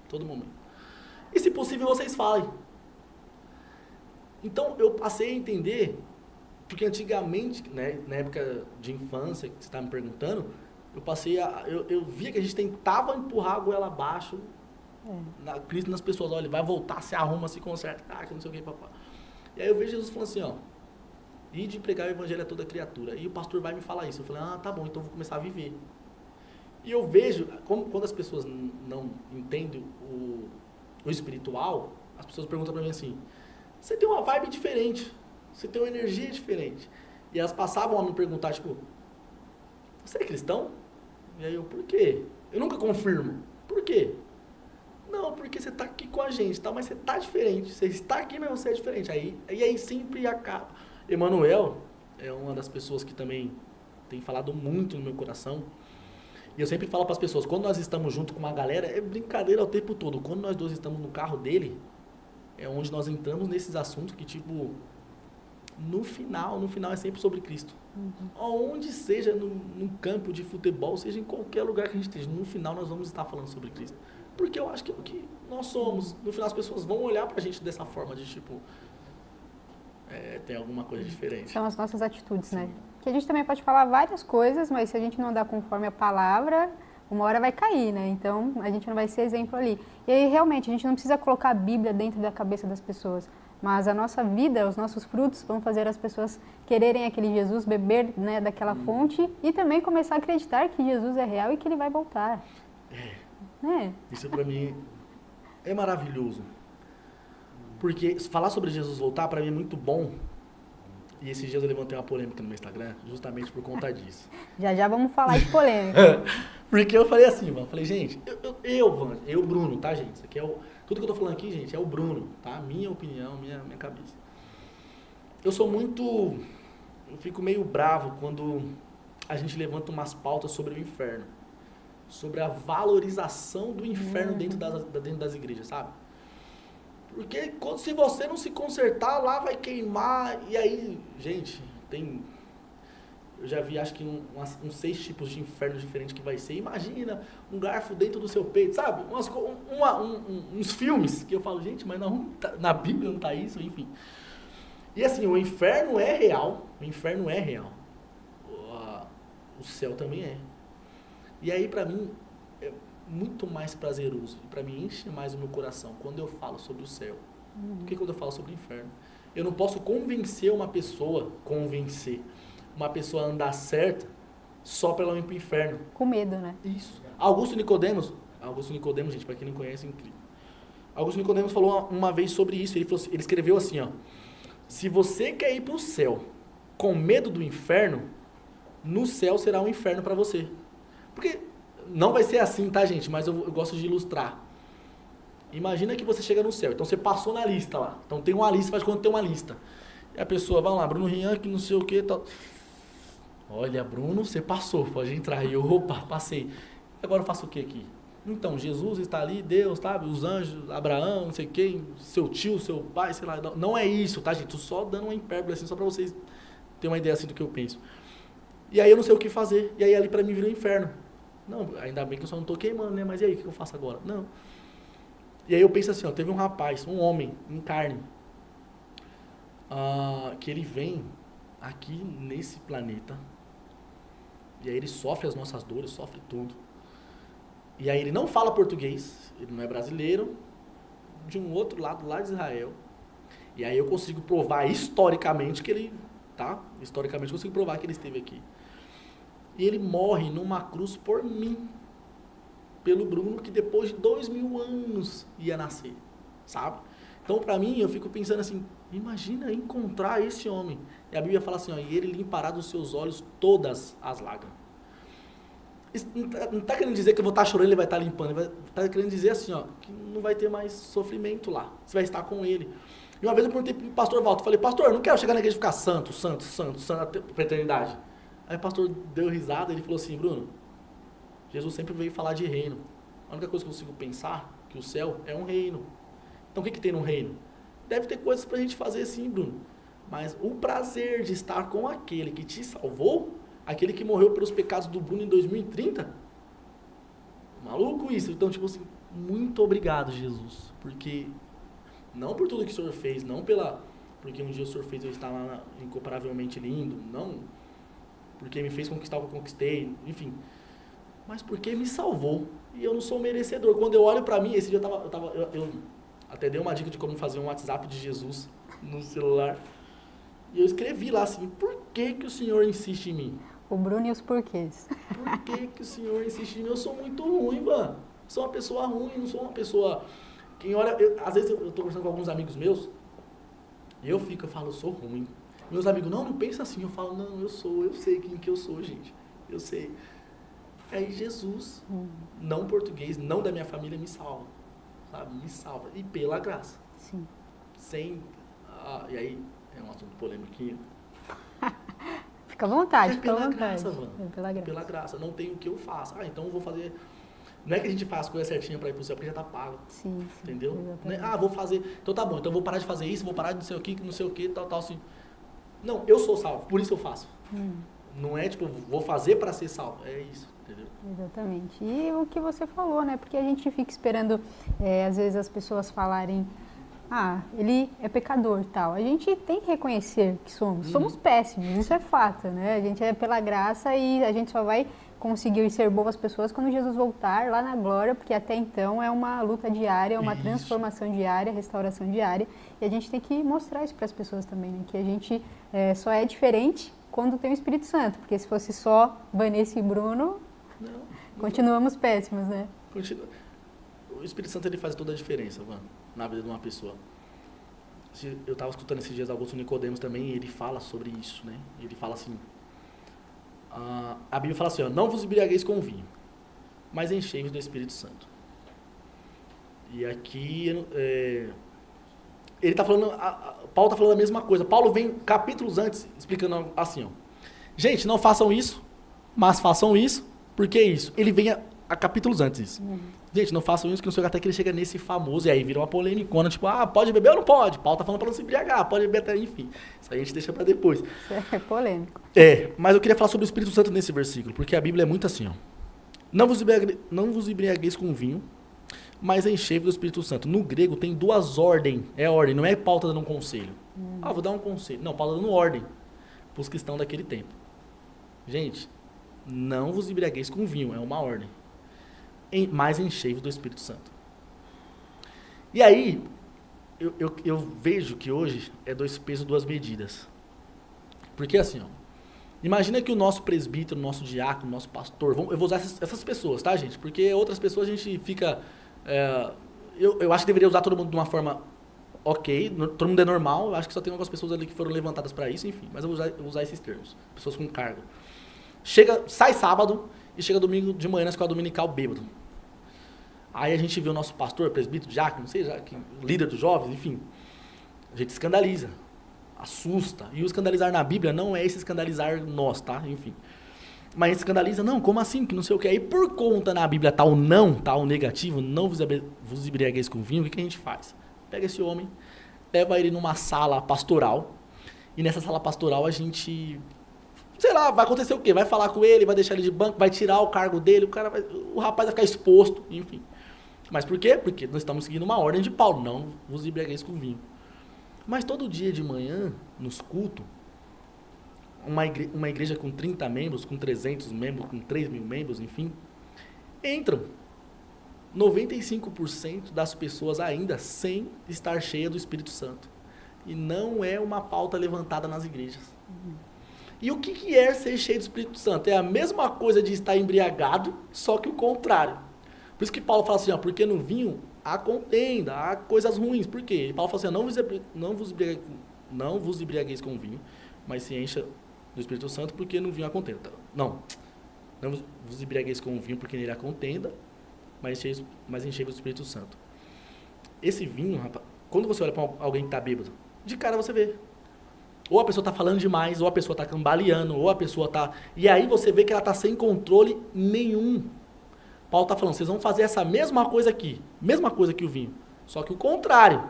A todo momento. E se possível, vocês falem. Então, eu passei a entender, porque antigamente, né, na época de infância, que você estava me perguntando, eu via que a gente tentava empurrar a goela abaixo, nas pessoas, olha, vai voltar, se arruma, se conserta, que não sei o que, papai. E aí eu vejo Jesus falando assim, ó, ide pregar o evangelho a toda criatura. E o pastor vai me falar isso. Eu falei, tá bom, então eu vou começar a viver. E eu vejo, quando as pessoas não entendem o espiritual, as pessoas perguntam pra mim assim, você tem uma vibe diferente, você tem uma energia diferente. E elas passavam a me perguntar, tipo, você é cristão? E aí eu, por quê? Eu nunca confirmo. Por quê? Não, porque você tá aqui com a gente, tá? Mas você tá diferente. Você está aqui, mas você é diferente. Aí sempre acaba. Emanuel é uma das pessoas que também tem falado muito no meu coração. E eu sempre falo para as pessoas, quando nós estamos junto com uma galera, é brincadeira o tempo todo. Quando nós dois estamos no carro dele, é onde nós entramos nesses assuntos que, tipo, no final é sempre sobre Cristo. Onde seja, num campo de futebol, seja em qualquer lugar que a gente esteja, no final nós vamos estar falando sobre Cristo. Porque eu acho que é o que nós somos. No final as pessoas vão olhar pra gente dessa forma, de tipo, tem alguma coisa diferente. São as nossas atitudes, né? Que a gente também pode falar várias coisas, mas se a gente não andar conforme a palavra, uma hora vai cair, né? Então, a gente não vai ser exemplo ali. E aí, realmente, a gente não precisa colocar a Bíblia dentro da cabeça das pessoas, mas a nossa vida, os nossos frutos vão fazer as pessoas quererem aquele Jesus, beber, né, daquela fonte e também começar a acreditar que Jesus é real e que Ele vai voltar. Isso pra mim é maravilhoso. Porque falar sobre Jesus voltar, pra mim, é muito bom. E esses dias eu levantei uma polêmica no meu Instagram, justamente por conta disso. Já vamos falar de polêmica. Porque eu falei assim, mano, falei, gente, eu, Bruno, tá, gente? Isso aqui tudo que eu tô falando aqui, gente, é o Bruno, tá? Minha opinião, minha cabeça. Eu sou muito eu fico meio bravo quando a gente levanta umas pautas sobre o inferno. Sobre a valorização do inferno dentro das igrejas, sabe? Porque se você não se consertar, lá vai queimar. E aí, gente, eu já vi acho que uns 6 tipos de inferno diferentes que vai ser. Imagina um garfo dentro do seu peito, sabe? Uns filmes que eu falo, gente, mas na Bíblia não tá isso, enfim. E assim, o inferno é real. O inferno é real. O céu também é. E aí, pra mim, é muito mais prazeroso. E pra mim, enche mais o meu coração quando eu falo sobre o céu do que quando eu falo sobre o inferno. Eu não posso convencer uma pessoa a andar certa só pra ela ir pro inferno. Com medo, né? Isso. Augusto Nicodemos, gente, pra quem não conhece, é incrível. Augusto Nicodemos falou uma vez sobre isso. Ele escreveu assim, ó. Se você quer ir pro céu com medo do inferno, no céu será um inferno pra você. Porque não vai ser assim, tá, gente? Mas eu gosto de ilustrar. Imagina que você chega no céu. Então você passou na lista lá. Então tem uma lista, faz quando tem uma lista. E a pessoa vai lá, Bruno Rian, que não sei o que tal. Olha, Bruno, você passou, pode entrar. E eu, opa, passei. Agora eu faço o que aqui? Então, Jesus está ali, Deus, sabe? Os anjos, Abraão, não sei quem, seu tio, seu pai, sei lá. Não é isso, tá, gente? Tô só dando uma hipérbole assim, só pra vocês terem uma ideia assim do que eu penso. E aí eu não sei o que fazer. E aí ali pra mim virou um inferno. Não, ainda bem que eu só não tô queimando, né? Mas e aí, o que eu faço agora? Não. E aí eu penso assim, ó, teve um rapaz, um homem, em carne, que ele vem aqui nesse planeta, e aí ele sofre as nossas dores, sofre tudo. E aí ele não fala português, ele não é brasileiro, de um outro lado, lá de Israel. E aí eu consigo provar historicamente que ele, tá? Historicamente eu consigo provar que ele esteve aqui. E ele morre numa cruz por mim, pelo Bruno, que depois de 2000 anos ia nascer, sabe? Então, pra mim, eu fico pensando assim, imagina encontrar esse homem. E a Bíblia fala assim, ó, e ele limpará dos seus olhos todas as lágrimas. Isso não tá querendo dizer que eu vou estar chorando, ele vai estar limpando. Ele tá querendo dizer assim, ó, que não vai ter mais sofrimento lá. Você vai estar com ele. E uma vez eu perguntei pro pastor Walter, falei, pastor, eu não quero chegar na igreja e ficar santo pra eternidade. Aí o pastor deu risada e ele falou assim, Bruno, Jesus sempre veio falar de reino. A única coisa que eu consigo pensar é que o céu é um reino. Então o que tem no reino? Deve ter coisas pra gente fazer sim, Bruno. Mas o prazer de estar com aquele que te salvou, aquele que morreu pelos pecados do Bruno em 2030, maluco isso. Então, tipo assim, muito obrigado, Jesus. Porque, não por tudo que o Senhor fez, porque um dia o Senhor fez eu estar lá incomparavelmente lindo, não porque me fez conquistar o que eu conquistei, enfim, mas porque me salvou. E eu não sou merecedor. Quando eu olho pra mim, esse dia eu até dei uma dica de como fazer um WhatsApp de Jesus no celular. E eu escrevi lá assim, por que o Senhor insiste em mim? O Bruno e os porquês. Por que o Senhor insiste em mim? Eu sou muito ruim, mano. Sou uma pessoa ruim, não sou uma pessoa... Quem olha... às vezes eu tô conversando com alguns amigos meus, e eu falo, eu sou ruim. Meus amigos, não pensa assim. Eu falo, não, eu sei quem que eu sou, gente. Eu sei. Aí Jesus, não português, não da minha família, me salva. Sabe? Me salva. E pela graça. Sim. E aí, é um assunto polêmico aqui. Fica à vontade, fica à vontade. Graça, mano. É pela graça. Pela graça. Não tem o que eu faço. Então eu vou fazer... Não é que a gente faz coisa certinha pra ir pro céu, porque já tá pago. Sim. Entendeu? Vou fazer... Então tá bom, então eu vou parar de fazer isso, vou parar de não sei o que, tal, assim. Não, eu sou salvo, por isso eu faço. Não é tipo, vou fazer para ser salvo. É isso, entendeu? Exatamente. E o que você falou, né? Porque a gente fica esperando, às vezes, as pessoas falarem, ele é pecador, tal. A gente tem que reconhecer que somos péssimos, isso é fato, né? A gente é pela graça e a gente só vai conseguir ser boas pessoas quando Jesus voltar lá na glória, porque até então é uma luta diária, uma transformação diária, restauração diária. E a gente tem que mostrar isso para as pessoas também, né? Que a gente só é diferente quando tem o Espírito Santo, porque se fosse só Vanessa e Bruno, continuamos péssimos, né? O Espírito Santo, ele faz toda a diferença, mano, na vida de uma pessoa. Eu estava escutando esses dias Augusto Nicodemos também, e ele fala sobre isso, né? Ele fala assim, a Bíblia fala assim, ó, não vos embriagueis com vinho, mas enchei-vos do Espírito Santo. E aqui, ele tá falando, Paulo tá falando a mesma coisa. Paulo vem capítulos antes explicando assim, ó. Gente, não façam isso, mas façam isso. Por que isso? Ele vem a capítulos antes isso. Gente, não façam isso, que não sei o que, até que ele chega nesse famoso, e aí vira uma polêmica, tipo, pode beber ou não pode? Paulo tá falando pra não se embriagar, pode beber até, enfim. Isso aí a gente deixa pra depois. É polêmico. Mas eu queria falar sobre o Espírito Santo nesse versículo, porque a Bíblia é muito assim, ó. Não vos embriagueis com vinho, mas enchei-vos do Espírito Santo. No grego tem duas ordens, ordem, não é Paulo tá dando um conselho. Vou dar um conselho. Não, Paulo tá dando ordem pros cristãos daquele tempo. Gente, não vos embriagueis com vinho, é uma ordem. Mas enchei-vos do Espírito Santo. E aí, eu vejo que hoje é 2 pesos, 2 medidas. Porque assim, ó, imagina que o nosso presbítero, o nosso diácono, o nosso pastor, eu vou usar essas pessoas, tá, gente? Porque outras pessoas a gente fica... eu acho que deveria usar todo mundo de uma forma ok, todo mundo é normal, eu acho que só tem algumas pessoas ali que foram levantadas para isso, enfim, mas eu vou usar esses termos, pessoas com cargo. Sai sábado e chega domingo de manhã na escola dominical bêbado. Aí a gente vê o nosso pastor, presbítero, diácono, não sei, líder dos jovens, enfim, a gente escandaliza, assusta, e o escandalizar na Bíblia não é esse escandalizar nós, tá, enfim. Mas a gente escandaliza, não, como assim, que não sei o que. Aí por conta na Bíblia tá o negativo, não vos embriagueis com vinho, o que a gente faz? Pega esse homem, leva ele numa sala pastoral, e nessa sala pastoral a gente, sei lá, vai acontecer o quê? Vai falar com ele, vai deixar ele de banco, vai tirar o cargo dele, o rapaz vai ficar exposto, enfim. Mas por quê? Porque nós estamos seguindo uma ordem de Paulo, não vos embriagueis com vinho. Mas todo dia de manhã, nos cultos, uma igreja com 30 membros, com 300 membros, com 3.000 membros, enfim, entram 95% das pessoas ainda sem estar cheia do Espírito Santo. E não é uma pauta levantada nas igrejas. E o que é ser cheio do Espírito Santo? É a mesma coisa de estar embriagado, só que o contrário. Por isso que Paulo fala assim, porque no vinho há contenda, há coisas ruins. Por quê? Paulo fala assim, não vos embriagueis com vinho, mas se encha do Espírito Santo, porque no vinho há contenda. Não vos embriagueis com vinho, porque nele há contenda, mas enchei-vos do Espírito Santo. Esse vinho, rapaz, quando você olha para alguém que está bêbado, de cara você vê. Ou a pessoa está falando demais, ou a pessoa está cambaleando, ou a pessoa está... E aí você vê que ela está sem controle nenhum. Paulo está falando, vocês vão fazer essa mesma coisa aqui, mesma coisa que o vinho, só que o contrário.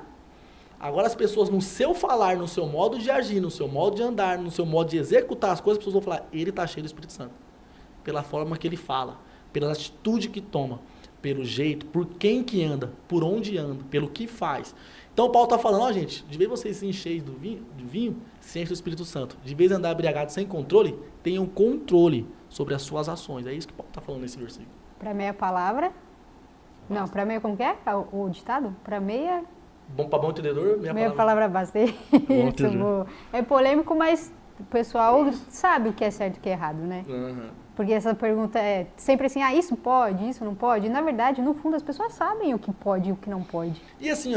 Agora as pessoas, no seu falar, no seu modo de agir, no seu modo de andar, no seu modo de executar as coisas, as pessoas vão falar, ele está cheio do Espírito Santo. Pela forma que ele fala, pela atitude que toma, pelo jeito, por quem que anda, por onde anda, pelo que faz. Então Paulo está falando, gente, de vez vocês se enchem do vinho, se enchem do Espírito Santo. De vez andar embriagado sem controle, tenham controle sobre as suas ações. É isso que Paulo está falando nesse versículo. Para meia palavra... Não, para meia como que é o ditado? Para meia... Para bom entendedor, meia palavra basta. Isso, é polêmico, mas o pessoal sabe o que é certo e o que é errado, né? Uhum. Porque essa pergunta é sempre assim, isso pode, isso não pode? E, na verdade, no fundo, as pessoas sabem o que pode e o que não pode. E assim,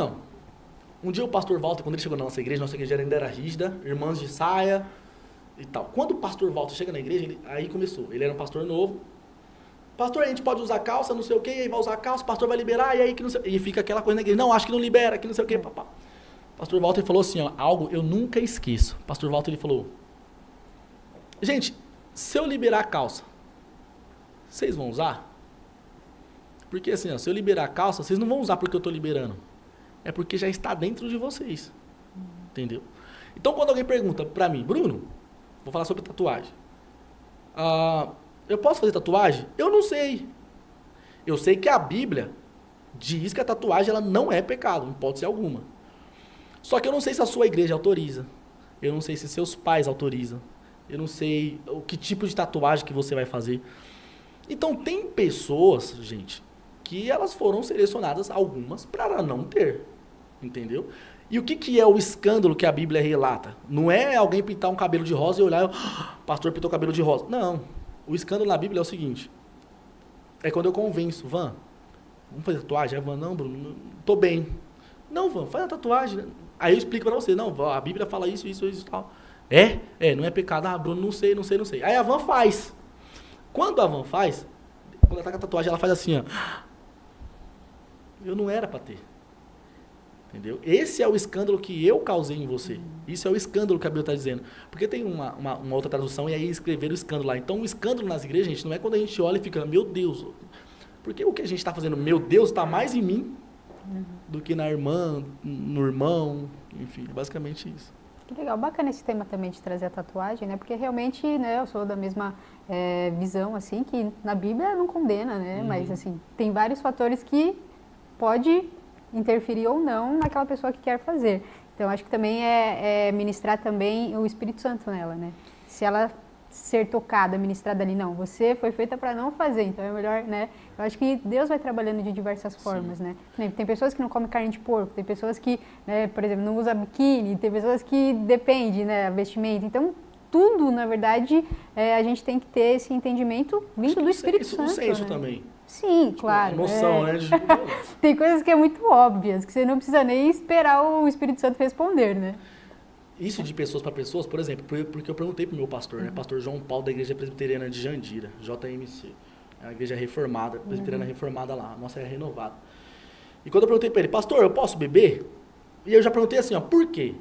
um dia o pastor Walter, quando ele chegou na nossa igreja ainda era rígida, irmãs de saia e tal. Quando o pastor Walter chega na igreja, aí começou. Ele era um pastor novo. Pastor, a gente pode usar calça, não sei o quê, aí vai usar calça, o pastor vai liberar, e aí que não sei... E fica aquela coisa na igreja, não, acho que não libera, que não sei o quê, papá. O pastor Walter falou assim, algo eu nunca esqueço. O pastor Walter, ele falou, gente, se eu liberar a calça, vocês vão usar? Porque assim, se eu liberar a calça, vocês não vão usar porque eu estou liberando. É porque já está dentro de vocês. Entendeu? Então, quando alguém pergunta para mim, Bruno, vou falar sobre tatuagem. Eu posso fazer tatuagem? Eu não sei. Eu sei que a Bíblia diz que a tatuagem ela não é pecado, em hipótese alguma. Só que eu não sei se a sua igreja autoriza. Eu não sei se seus pais autorizam. Eu não sei o que tipo de tatuagem que você vai fazer. Então, tem pessoas, gente, que elas foram selecionadas, algumas, para não ter. Entendeu? E o que é o escândalo que a Bíblia relata? Não é alguém pintar um cabelo de rosa e olhar, o pastor pintou cabelo de rosa. Não. O escândalo na Bíblia é o seguinte, é quando eu convenço, vamos fazer tatuagem? Aí Van, não, Bruno, tô bem. Não, Van, faz a tatuagem. Aí eu explico pra você, não, a Bíblia fala isso e tal. Não é pecado. Bruno, não sei. Aí a Van faz. Quando a Van faz, quando ela tá com a tatuagem, ela faz assim, eu não era pra ter. Entendeu? Esse é o escândalo que eu causei em você. Isso é o escândalo que a Bíblia está dizendo. Porque tem uma outra tradução e aí escreveram o escândalo lá. Então o escândalo nas igrejas, gente, não é quando a gente olha e fica, meu Deus. Porque o que a gente está fazendo, meu Deus, está mais em mim do que na irmã, no irmão, enfim, é basicamente isso. Que legal, bacana esse tema também de trazer a tatuagem, né? Porque realmente, né, eu sou da mesma visão, assim, que na Bíblia não condena, né? Mas, assim, tem vários fatores que pode interferir ou não naquela pessoa que quer fazer. Então, acho que também é ministrar também o Espírito Santo nela, né? Se ela ser tocada, ministrada ali, não, você foi feita para não fazer, então é melhor, né? Eu acho que Deus vai trabalhando de diversas formas, né? Tem pessoas que não comem carne de porco, tem pessoas que, né, por exemplo, não usam biquíni, tem pessoas que depende, né, vestimenta. Então, tudo, na verdade, a gente tem que ter esse entendimento vindo do Espírito Santo, isso, senso né? também. Sim, claro. Emoção, né? Tem coisas que é muito óbvias, que você não precisa nem esperar o Espírito Santo responder, né? Isso de pessoas para pessoas, por exemplo, porque eu perguntei pro meu pastor, né? Pastor João Paulo, da Igreja Presbiteriana de Jandira, JMC. É a igreja reformada, presbiteriana reformada lá. A nossa é renovada. E quando eu perguntei para ele, pastor, eu posso beber? E eu já perguntei assim, ó, por quê?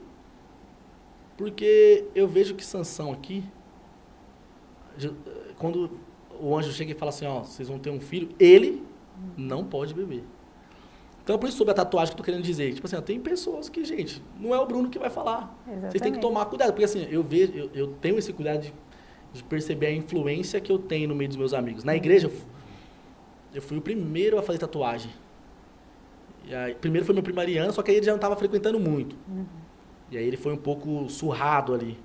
Porque eu vejo que Sansão aqui, quando o anjo chega e fala assim, ó, vocês vão ter um filho, ele não pode beber. Então, por isso, sobre a tatuagem que eu tô querendo dizer, tipo assim, ó, tem pessoas que, gente, não é o Bruno que vai falar. Exatamente. Vocês têm que tomar cuidado, porque assim, eu tenho esse cuidado de perceber a influência que eu tenho no meio dos meus amigos. Na igreja, eu fui o primeiro a fazer tatuagem. E aí, primeiro foi meu primariano, só que aí ele já não estava frequentando muito. E aí ele foi um pouco surrado ali.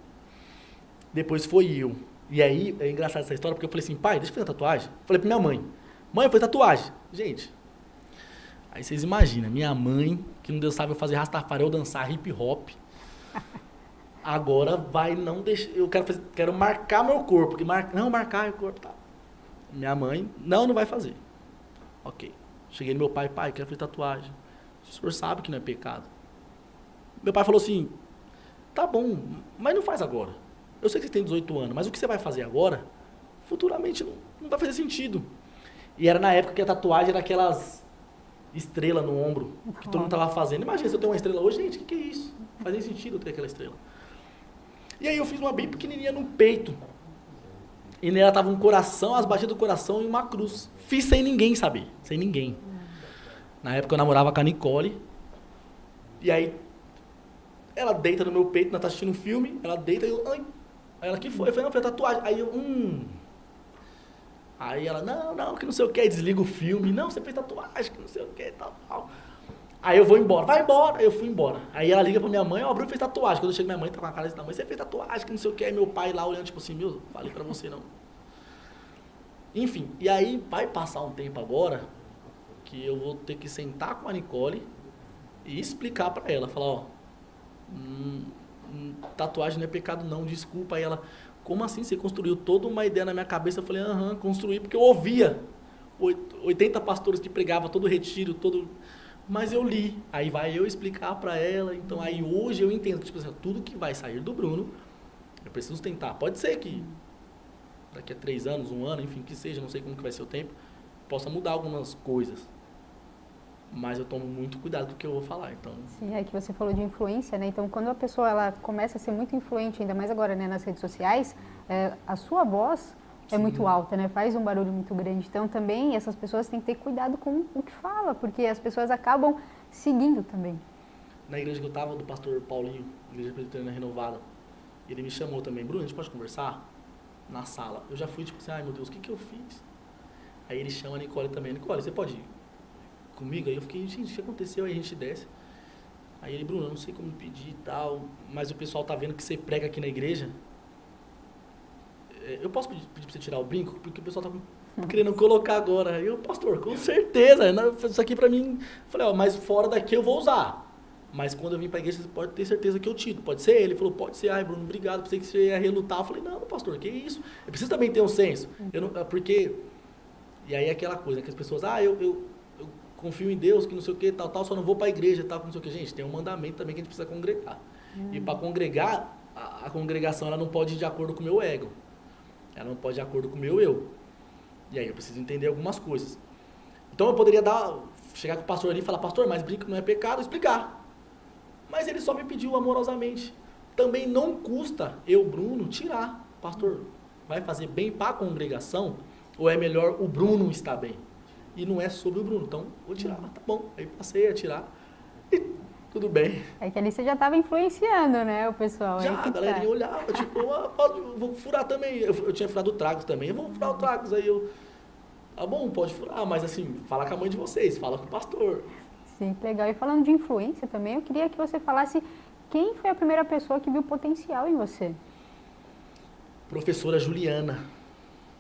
Depois foi eu. E aí, é engraçado essa história, porque eu falei assim, pai, deixa eu fazer tatuagem. Falei pra minha mãe, mãe, eu vou fazer tatuagem. Gente, aí vocês imaginam, minha mãe, que não Deus sabe eu fazer rastafari ou dançar hip hop, agora vai não deixar, eu quero marcar meu corpo, porque marcar o corpo, tá. Minha mãe, não vai fazer. Ok. Cheguei no meu pai, quero fazer tatuagem. O senhor sabe que não é pecado. Meu pai falou assim, tá bom, mas não faz agora. Eu sei que você tem 18 anos, mas o que você vai fazer agora, futuramente não vai fazer sentido. E era na época que a tatuagem era aquelas estrela no ombro, que todo mundo tava fazendo. Imagina se eu tenho uma estrela hoje, gente, o que é isso? Não faz nem sentido eu ter aquela estrela. E aí eu fiz uma bem pequenininha no peito. E nela tava um coração, as batidas do coração e uma cruz. Fiz sem ninguém saber, sem ninguém. Na época eu namorava com a Nicole. E aí ela deita no meu peito, nós tá assistindo um filme, ela deita e eu, ai. Aí ela, que foi? Eu falei, não, foi tatuagem. Aí eu, Aí ela, não, que não sei o que, aí desliga o filme, não, você fez tatuagem, que não sei o que, tal. Aí eu vou embora, vai embora, aí eu fui embora. Aí ela liga pra minha mãe, ó, o Bruno fez tatuagem. Quando eu chego, minha mãe tá com a cara desse tamanho, você fez tatuagem, que não sei o que, aí meu pai lá olhando, tipo assim, meu, falei pra você não. Enfim, e aí vai passar um tempo agora, que eu vou ter que sentar com a Nicole e explicar pra ela, falar, ó, tatuagem não é pecado não, desculpa. Aí ela, como assim? Você construiu toda uma ideia na minha cabeça? Eu falei, construí, porque eu ouvia 80 pastores que pregavam todo retiro, mas eu li. Aí vai eu explicar pra ela, então aí hoje eu entendo que tipo assim, tudo que vai sair do Bruno, eu preciso tentar. Pode ser que daqui a 3 anos, 1 ano, enfim, que seja, não sei como que vai ser o tempo, possa mudar algumas coisas. Mas eu tomo muito cuidado do que eu vou falar, então... Sim, é que você falou de influência, né? Então, quando a pessoa ela começa a ser muito influente, ainda mais agora, né, nas redes sociais, a sua voz é muito alta, né? Faz um barulho muito grande. Então, também, essas pessoas têm que ter cuidado com o que fala, porque as pessoas acabam seguindo também. Na igreja que eu estava, do pastor Paulinho, igreja presbiteriana renovada, ele me chamou também, Bruno, a gente pode conversar? Na sala. Eu já fui, tipo assim, ai meu Deus, o que eu fiz? Aí ele chama a Nicole também, Nicole, você pode ir comigo? Aí eu fiquei, gente, o que aconteceu? Aí a gente desce. Aí ele, Bruno, eu não sei como pedir e tal, mas o pessoal tá vendo que você prega aqui na igreja. Eu posso pedir pra você tirar o brinco? Porque o pessoal tá querendo colocar agora. Aí eu, pastor, com certeza, isso aqui pra mim... Falei, ó, mas fora daqui eu vou usar. Mas quando eu vim pra igreja, você pode ter certeza que eu tiro. Pode ser? Ele falou, pode ser. Ai, Bruno, obrigado, pensei que você ia relutar. Eu falei, não, pastor, que isso? Eu preciso também ter um senso. Eu não, porque... E aí aquela coisa, que as pessoas, eu confio em Deus, que não sei o que, tal, só não vou pra igreja, tal, que não sei o que. Gente, tem um mandamento também que a gente precisa congregar. E para congregar, a congregação, ela não pode ir de acordo com o meu ego. Ela não pode ir de acordo com o meu eu. E aí eu preciso entender algumas coisas. Então eu poderia chegar com o pastor ali e falar, pastor, mas brinco não é pecado, explicar. Mas ele só me pediu amorosamente. Também não custa eu, Bruno, tirar. Pastor, vai fazer bem para a congregação? Ou é melhor o Bruno estar bem? E não é sobre o Bruno, então vou tirar. Tá bom, aí passei a tirar e tudo bem. É que ali você já estava influenciando, né, o pessoal. Já, a galerinha olhava, tipo, vou furar também. Eu tinha furado o Tragos também, eu vou furar o Tragos. Aí eu, tá bom, pode furar, mas assim, fala com a mãe de vocês, fala com o pastor. Sim, que legal. E falando de influência também, eu queria que você falasse quem foi a primeira pessoa que viu potencial em você. Professora Juliana,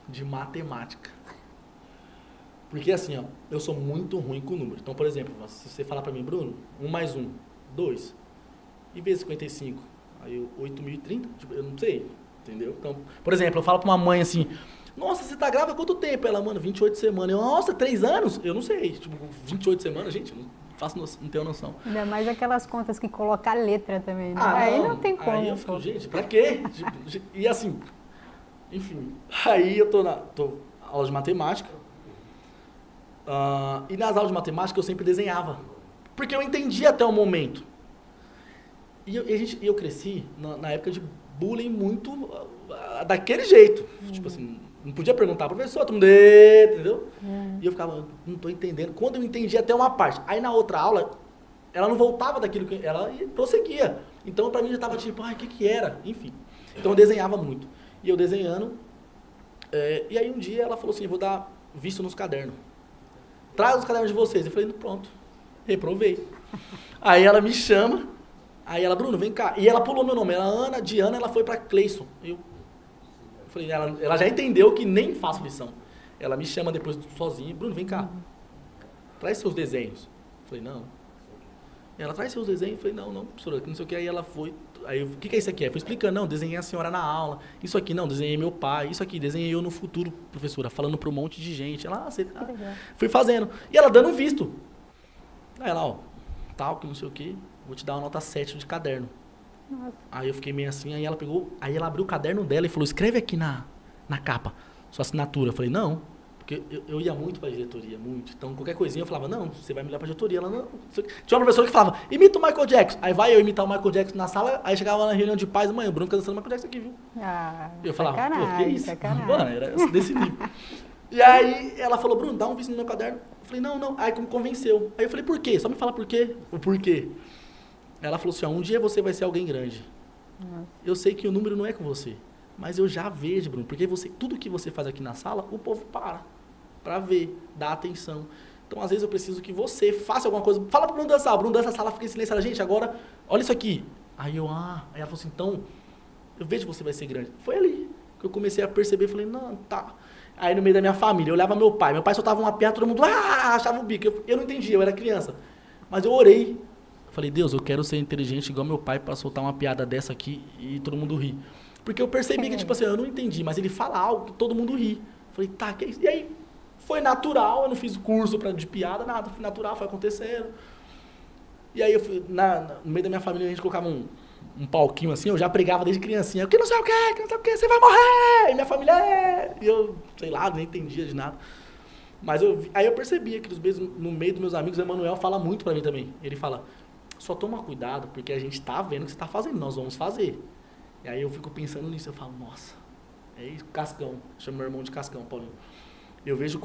de matemática. Porque assim, ó, eu sou muito ruim com números. Então, por exemplo, se você falar pra mim, Bruno, 1 mais 1, 2, e vezes 55, aí eu, 8.030, tipo, eu não sei, entendeu? Então, por exemplo, eu falo pra uma mãe assim, nossa, você tá grávida há quanto tempo? Ela, mano, 28 semanas. Eu, nossa, 3 anos? Eu não sei, tipo, 28 semanas, gente, não tenho noção. Ainda mais aquelas contas que coloca a letra também, né? Ah, aí não tem como. Aí eu fico, gente, pra quê? Tipo, e assim, enfim, aí eu tô aula de matemática, e nas aulas de matemática eu sempre desenhava, porque eu entendi até o momento. E eu cresci na época de bullying muito daquele jeito. Tipo assim, não podia perguntar, professor, todo mundo, entendeu? E eu ficava, não tô entendendo. Quando eu entendi até uma parte, aí na outra aula, ela não voltava daquilo que ela prosseguia. Então pra mim já tava tipo, ai, o que era? Enfim. Então eu desenhava muito. E eu desenhando, e aí um dia ela falou assim, vou dar visto nos cadernos. Traz os cadernos de vocês. Eu falei, pronto, reprovei. Aí ela me chama, aí ela, Bruno, vem cá. E ela pulou meu nome, ela, Diana, ela foi pra Cleison. Eu falei, ela já entendeu que nem faço lição. Ela me chama depois sozinha, Bruno, vem cá, traz seus desenhos. Eu falei, não. Ela, traz seus desenhos. Eu falei, não, professora, não sei o que. Aí ela foi, aí eu, o que é isso aqui? Eu fui explicando, não, desenhei a senhora na aula. Isso aqui, não, desenhei meu pai. Isso aqui, desenhei eu no futuro, professora, falando pra um monte de gente. Ela, você tá... Fui fazendo. E ela dando visto. Aí ela, ó, tal, que não sei o que, vou te dar uma nota 7 de caderno. Nossa. Aí eu fiquei meio assim, aí ela pegou, aí ela abriu o caderno dela e falou, escreve aqui na capa, sua assinatura. Eu falei, não, porque eu ia muito pra diretoria, muito. Então qualquer coisinha eu falava, não, você vai me ligar pra diretoria. Ela, não. Tinha uma professora que falava, imita o Michael Jackson. Aí vai eu imitar o Michael Jackson na sala, aí chegava na reunião de pais, mãe, o Bruno fica dançando o Michael Jackson aqui, viu? Eu falava, pô, que isso? Sacanagem. Mano, era desse nível. E aí ela falou, Bruno, dá um visto no meu caderno. Eu falei, não. Aí me convenceu. Aí eu falei, por quê? Só me fala por quê. O porquê. Ela falou assim, ó, um dia você vai ser alguém grande. Eu sei que o número não é com você, mas eu já vejo, Bruno, porque tudo que você faz aqui na sala, o povo para ver, dá atenção. Então, às vezes, eu preciso que você faça alguma coisa. Fala pro Bruno dançar. O Bruno dança a sala, fica em silêncio. Ela, gente, agora, olha isso aqui. Aí eu, Aí ela falou assim, então, eu vejo que você vai ser grande. Foi ali que eu comecei a perceber, falei, não, tá. Aí no meio da minha família, eu olhava meu pai soltava uma piada, todo mundo, achava o bico. Eu não entendia, eu era criança. Mas eu orei. Falei, Deus, eu quero ser inteligente igual meu pai para soltar uma piada dessa aqui e todo mundo rir. Porque eu percebi que, tipo assim, eu não entendi, mas ele fala algo que todo mundo ri. Falei, tá, que é isso? E aí, foi natural, eu não fiz curso de piada, nada, foi natural, foi acontecendo. E aí, eu fui, no meio da minha família, a gente colocava um palquinho assim, eu já pregava desde criancinha, que não sei o que, você vai morrer, e minha família E eu, sei lá, nem entendia de nada. Mas aí eu percebia que no meio dos meus amigos, o Emanuel fala muito pra mim também. Ele fala, só toma cuidado, porque a gente tá vendo o que você tá fazendo, nós vamos fazer. E aí eu fico pensando nisso, eu falo, nossa, é isso, Cascão, chamo meu irmão de Cascão, Paulinho. Eu vejo,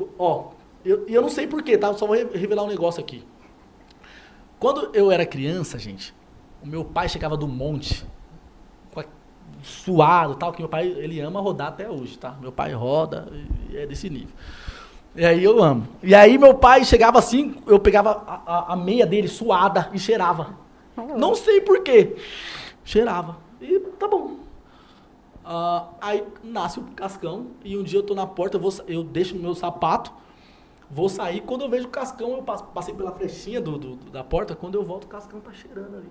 eu não sei porquê, tá? Só vou revelar um negócio aqui. Quando eu era criança, gente, o meu pai chegava do monte, suado e tal, que meu pai, ele ama rodar até hoje, tá? Meu pai roda e é desse nível. E aí eu amo. E aí meu pai chegava assim, eu pegava a meia dele suada e cheirava. Não sei porquê. Cheirava. E tá bom. Aí nasce o Cascão e um dia eu tô na porta, eu deixo o meu sapato, vou sair, quando eu vejo o Cascão, eu passei pela flechinha da porta, quando eu volto o Cascão tá cheirando ali.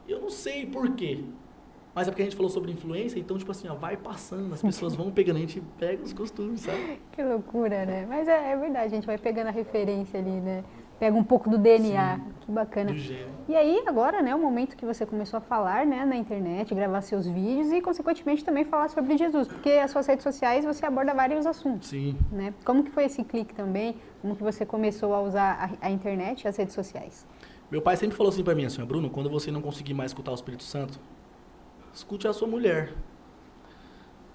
E eu não sei porquê. Mas é porque a gente falou sobre influência, então, tipo assim, ó, vai passando, as pessoas vão pegando, a gente pega os costumes, sabe? Que loucura, né? Mas é verdade, a gente vai pegando a referência ali, né? Pega um pouco do DNA, sim, que bacana. Do gênero. E aí, agora, né, o momento que você começou a falar, né, na internet, gravar seus vídeos e, consequentemente, também falar sobre Jesus, porque as suas redes sociais você aborda vários assuntos. Sim. Né? Como que foi esse clique também? Como que você começou a usar a internet e as redes sociais? Meu pai sempre falou assim pra mim, assim, Bruno, quando você não conseguir mais escutar o Espírito Santo, escute a sua mulher.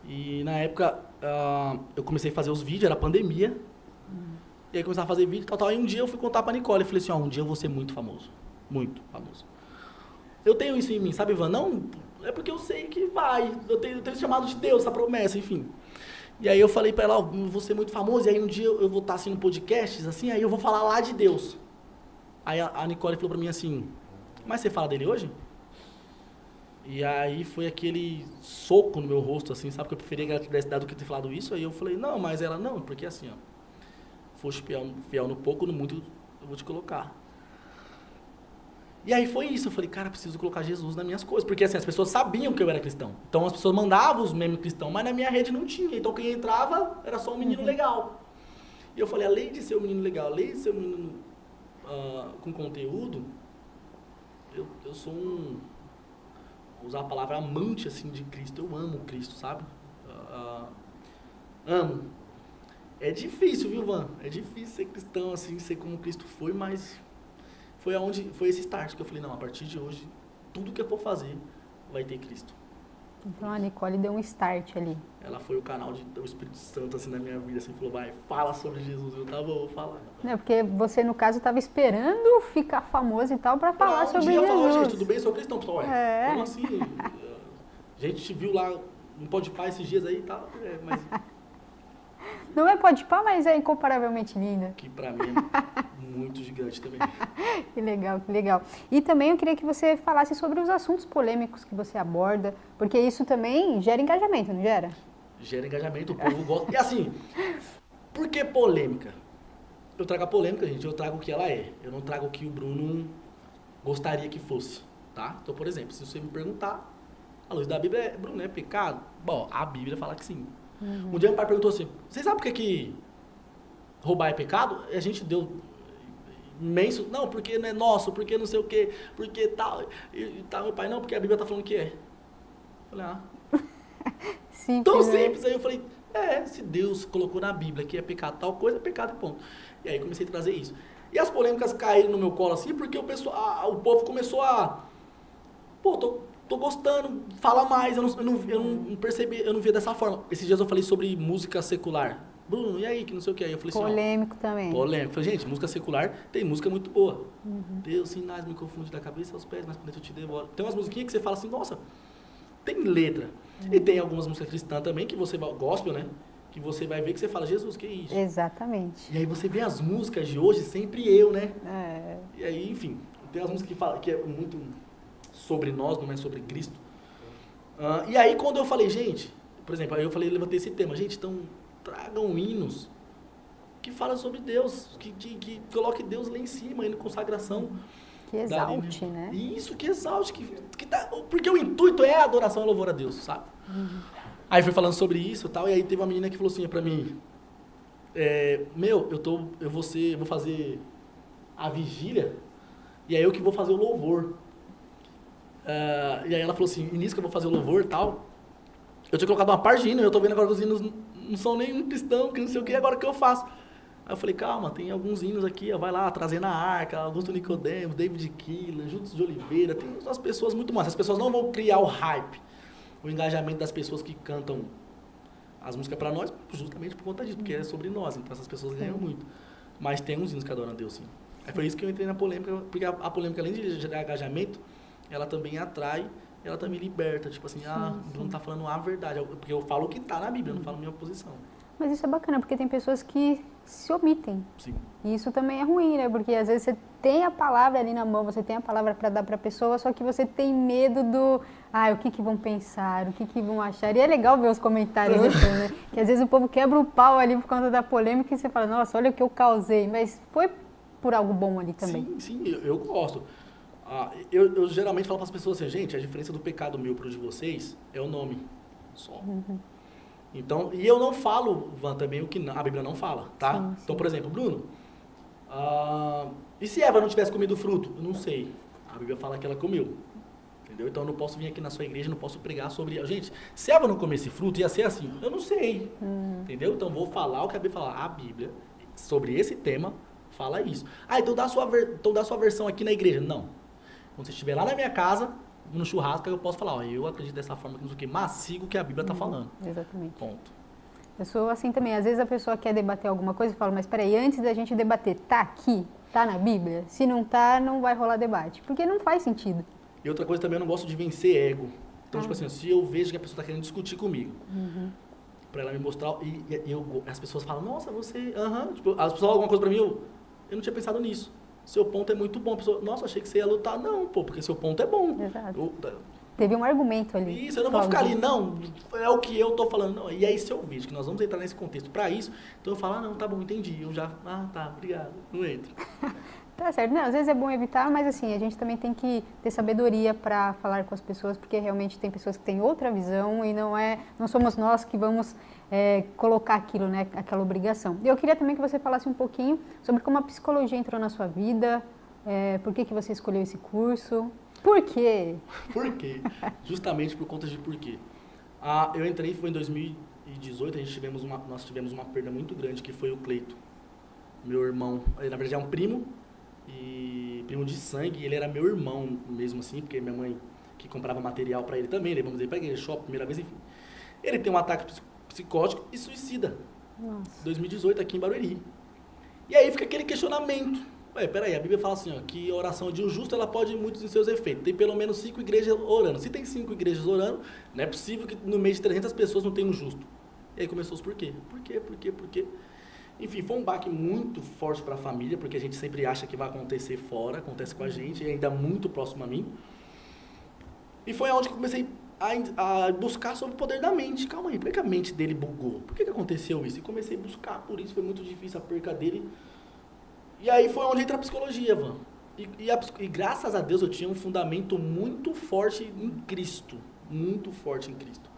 E na época, eu comecei a fazer os vídeos, era pandemia. E aí começava a fazer vídeo e tal. E um dia eu fui contar pra Nicole, eu falei assim, um dia eu vou ser muito famoso. Muito famoso. Eu tenho isso em mim, sabe, Ivan? Não, é porque eu sei que vai. Eu tenho esse chamado de Deus, essa promessa, enfim. E aí eu falei pra ela, eu vou ser muito famoso, e aí um dia eu vou estar assim no podcast, assim, aí eu vou falar lá de Deus. Aí a Nicole falou pra mim assim, mas você fala dele hoje? E aí foi aquele soco no meu rosto, assim, sabe? Que eu preferia que ela tivesse dado do que ter falado isso. Aí eu falei, não, mas ela, não, porque assim, ó, foste fiel no pouco, no muito eu vou te colocar. E aí foi isso, eu falei, cara, preciso colocar Jesus nas minhas coisas. Porque assim, as pessoas sabiam que eu era cristão. Então as pessoas mandavam os memes cristãos, mas na minha rede não tinha. Então quem entrava era só um menino legal. E eu falei, além de ser um menino legal, além de ser um menino com conteúdo, eu sou vou usar a palavra amante, assim, de Cristo. Eu amo Cristo, sabe? Amo. É difícil, viu, Van? É difícil ser cristão, assim, ser como Cristo foi, mas foi esse start que eu falei, não, a partir de hoje, tudo que eu for fazer vai ter Cristo. Então a Nicole deu um start ali. Ela foi o canal do Espírito Santo, assim, na minha vida, assim, falou, vai, fala sobre Jesus. Eu tava, vou falar. Não, porque você, no caso, estava esperando ficar famoso e tal para falar sobre Jesus. Falou, gente, tudo bem? Sou cristão, pessoal. Como assim? A gente te viu lá no Podpah esses dias aí e tal, mas... Não é Podpah, mas é incomparavelmente linda. Que pra mim é muito gigante também. Que legal, que legal. E também eu queria que você falasse sobre os assuntos polêmicos que você aborda, porque isso também gera engajamento, não gera? Gera engajamento, o povo gosta. E assim, por que polêmica? Eu trago a polêmica, gente, eu trago o que ela é. Eu não trago o que o Bruno gostaria que fosse, tá? Então, por exemplo, se você me perguntar, a luz da Bíblia, Bruno, é pecado? Bom, a Bíblia fala que sim. Um dia meu pai perguntou assim, vocês sabem por que roubar é pecado? E a gente deu imenso, não, porque não é nosso, porque não sei o quê, porque tal, e tal. Meu pai, não, porque a Bíblia tá falando que é. Eu falei, Simples, tão né? simples. Aí eu falei, se Deus colocou na Bíblia que é pecado tal coisa, é pecado e ponto. E aí comecei a trazer isso. E as polêmicas caíram no meu colo assim, porque o povo começou a... Pô, tô gostando, fala mais, eu não percebi, eu não via dessa forma. Esses dias eu falei sobre música secular. Bruno, e aí, que não sei o que. Aí eu falei polêmico assim, também. Polêmico. Falei, gente, música secular tem música muito boa. Deus, sinais me confunde da cabeça aos pés, mas quando eu te devoro. Tem umas musiquinhas que você fala assim, nossa, tem letra. E tem algumas músicas cristãs também, que você vai, gospel, né? Que você vai ver que você fala, Jesus, que isso? Exatamente. E aí você vê as músicas de hoje, sempre eu, né? É. E aí, enfim, tem as músicas que falam que é muito sobre nós, não é sobre Cristo. E aí quando eu falei, gente, por exemplo, aí eu falei, levantei esse tema, gente, então tragam hinos que falam sobre Deus, que coloque Deus lá em cima, aí na consagração. Que exalte, né? Isso, que exalte. Porque o intuito é a adoração e louvor a Deus, sabe? Aí fui falando sobre isso e tal, e aí teve uma menina que falou assim pra mim, eu vou fazer a vigília, e aí eu que vou fazer o louvor. E aí ela falou assim, e nisso que eu vou fazer o louvor e tal, eu tinha colocado uma parte de hino, e eu tô vendo agora que os hinos não são nem cristãos, que não sei o que, agora o que eu faço? Aí eu falei, calma, tem alguns hinos aqui, ó, vai lá, Trazendo a Arca, Augusto Nicodemo, David Keelan, Júlio de Oliveira, tem umas pessoas muito massas. As pessoas não vão criar o hype, o engajamento das pessoas que cantam as músicas pra nós, justamente por conta disso, porque é sobre nós, então essas pessoas ganham muito. Mas tem uns hinos que adoram a Deus, sim. Aí foi isso que eu entrei na polêmica, porque a polêmica, além de gerar engajamento, ela também atrai, ela também liberta, tipo assim, o Bruno tá falando a verdade, porque eu falo o que tá na Bíblia, eu não falo a minha posição. Mas isso é bacana, porque tem pessoas que se omitem. Sim. E isso também é ruim, né? Porque às vezes você tem a palavra ali na mão, você tem a palavra para dar para a pessoa, só que você tem medo do, o que vão pensar, o que vão achar. E é legal ver os comentários depois, né? Que às vezes o povo quebra o pau ali por conta da polêmica e você fala, nossa, olha o que eu causei. Mas foi por algo bom ali também. Sim, eu gosto. Eu geralmente falo para as pessoas assim, gente, a diferença do pecado meu para o de vocês é o nome só. Então, e eu não falo, Van, também o que a Bíblia não fala, tá? Sim. Então, por exemplo, Bruno, e se Eva não tivesse comido o fruto? Eu não sei. A Bíblia fala que ela comeu. Entendeu? Então eu não posso vir aqui na sua igreja, não posso pregar sobre... Gente, se Eva não comesse fruto, ia ser assim. Eu não sei. Entendeu? Então vou falar o que a Bíblia fala. A Bíblia, sobre esse tema, fala isso. Ah, então dá a sua versão aqui na igreja. Não. Quando você estiver lá na minha casa, no churrasco, eu posso falar, ó, eu acredito dessa forma, que não sei o quê, mas sigo o que a Bíblia está falando. Exatamente. Ponto. Eu sou assim também. Às vezes a pessoa quer debater alguma coisa e fala, mas peraí, antes da gente debater, tá aqui? Tá na Bíblia? Se não tá, não vai rolar debate. Porque não faz sentido. E outra coisa também, eu não gosto de vencer ego. Então, tipo assim, se eu vejo que a pessoa está querendo discutir comigo, pra ela me mostrar, as pessoas falam, nossa, você, tipo, as pessoas falam alguma coisa pra mim, eu não tinha pensado nisso. Seu ponto é muito bom. A pessoa, nossa, achei que você ia lutar. Não, pô, porque seu ponto é bom. Exato. Teve um argumento ali. Isso, eu não vou ficar ali, não, é o que eu tô falando. Não. E aí, se eu vejo que nós vamos entrar nesse contexto pra isso, então eu falo, não, tá bom, entendi. Eu já, tá, obrigado, não entro. Tá certo. Não, às vezes é bom evitar, mas assim, a gente também tem que ter sabedoria para falar com as pessoas, porque realmente tem pessoas que têm outra visão e não somos nós que vamos colocar aquilo, né, aquela obrigação. Eu queria também que você falasse um pouquinho sobre como a psicologia entrou na sua vida, por que você escolheu esse curso, por quê? Por quê? Justamente por conta de por quê. Eu entrei, foi em 2018, nós tivemos uma perda muito grande, que foi o Cleito. Meu irmão, ele, na verdade é um primo de sangue, ele era meu irmão mesmo assim, porque minha mãe que comprava material pra ele também, levamos ele pra igreja, shopping, primeira vez, enfim. Ele tem um ataque psicótico e suicida. Nossa. 2018 aqui em Barueri. E aí fica aquele questionamento. Peraí, a Bíblia fala assim, ó, que a oração de um justo, ela pode ir muitos em seus efeitos. Tem pelo menos 5 igrejas orando. Se tem 5 igrejas orando, não é possível que no meio de 300 pessoas não tenha um justo. E aí começou os porquê. Por quê? Enfim, foi um baque muito forte para a família, porque a gente sempre acha que vai acontecer fora, acontece com a gente, e ainda muito próximo a mim. E foi onde eu comecei a buscar sobre o poder da mente. Calma aí, por que a mente dele bugou? Por que aconteceu isso? E comecei a buscar por isso, foi muito difícil a perca dele. E aí foi onde entra a psicologia, Van. E graças a Deus eu tinha um fundamento muito forte em Cristo. Muito forte em Cristo.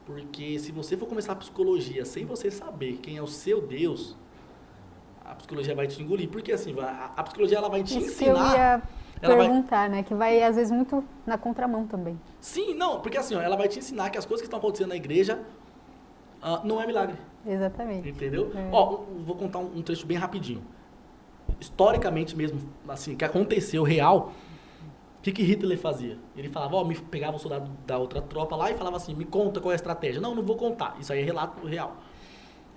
Porque se você for começar a psicologia sem você saber quem é o seu Deus, a psicologia vai te engolir. Porque assim, a psicologia ela vai te Isso ensinar... que eu ia perguntar, né? Que vai às vezes muito na contramão também. Sim, não, porque assim, ó, ela vai te ensinar que as coisas que estão acontecendo na igreja não é milagre. Exatamente. Entendeu? Ó, vou contar um trecho bem rapidinho. Historicamente mesmo, assim, que aconteceu real, o que Hitler fazia? Ele falava, me pegava um soldado da outra tropa lá e falava assim, me conta qual é a estratégia. Não vou contar. Isso aí é relato real.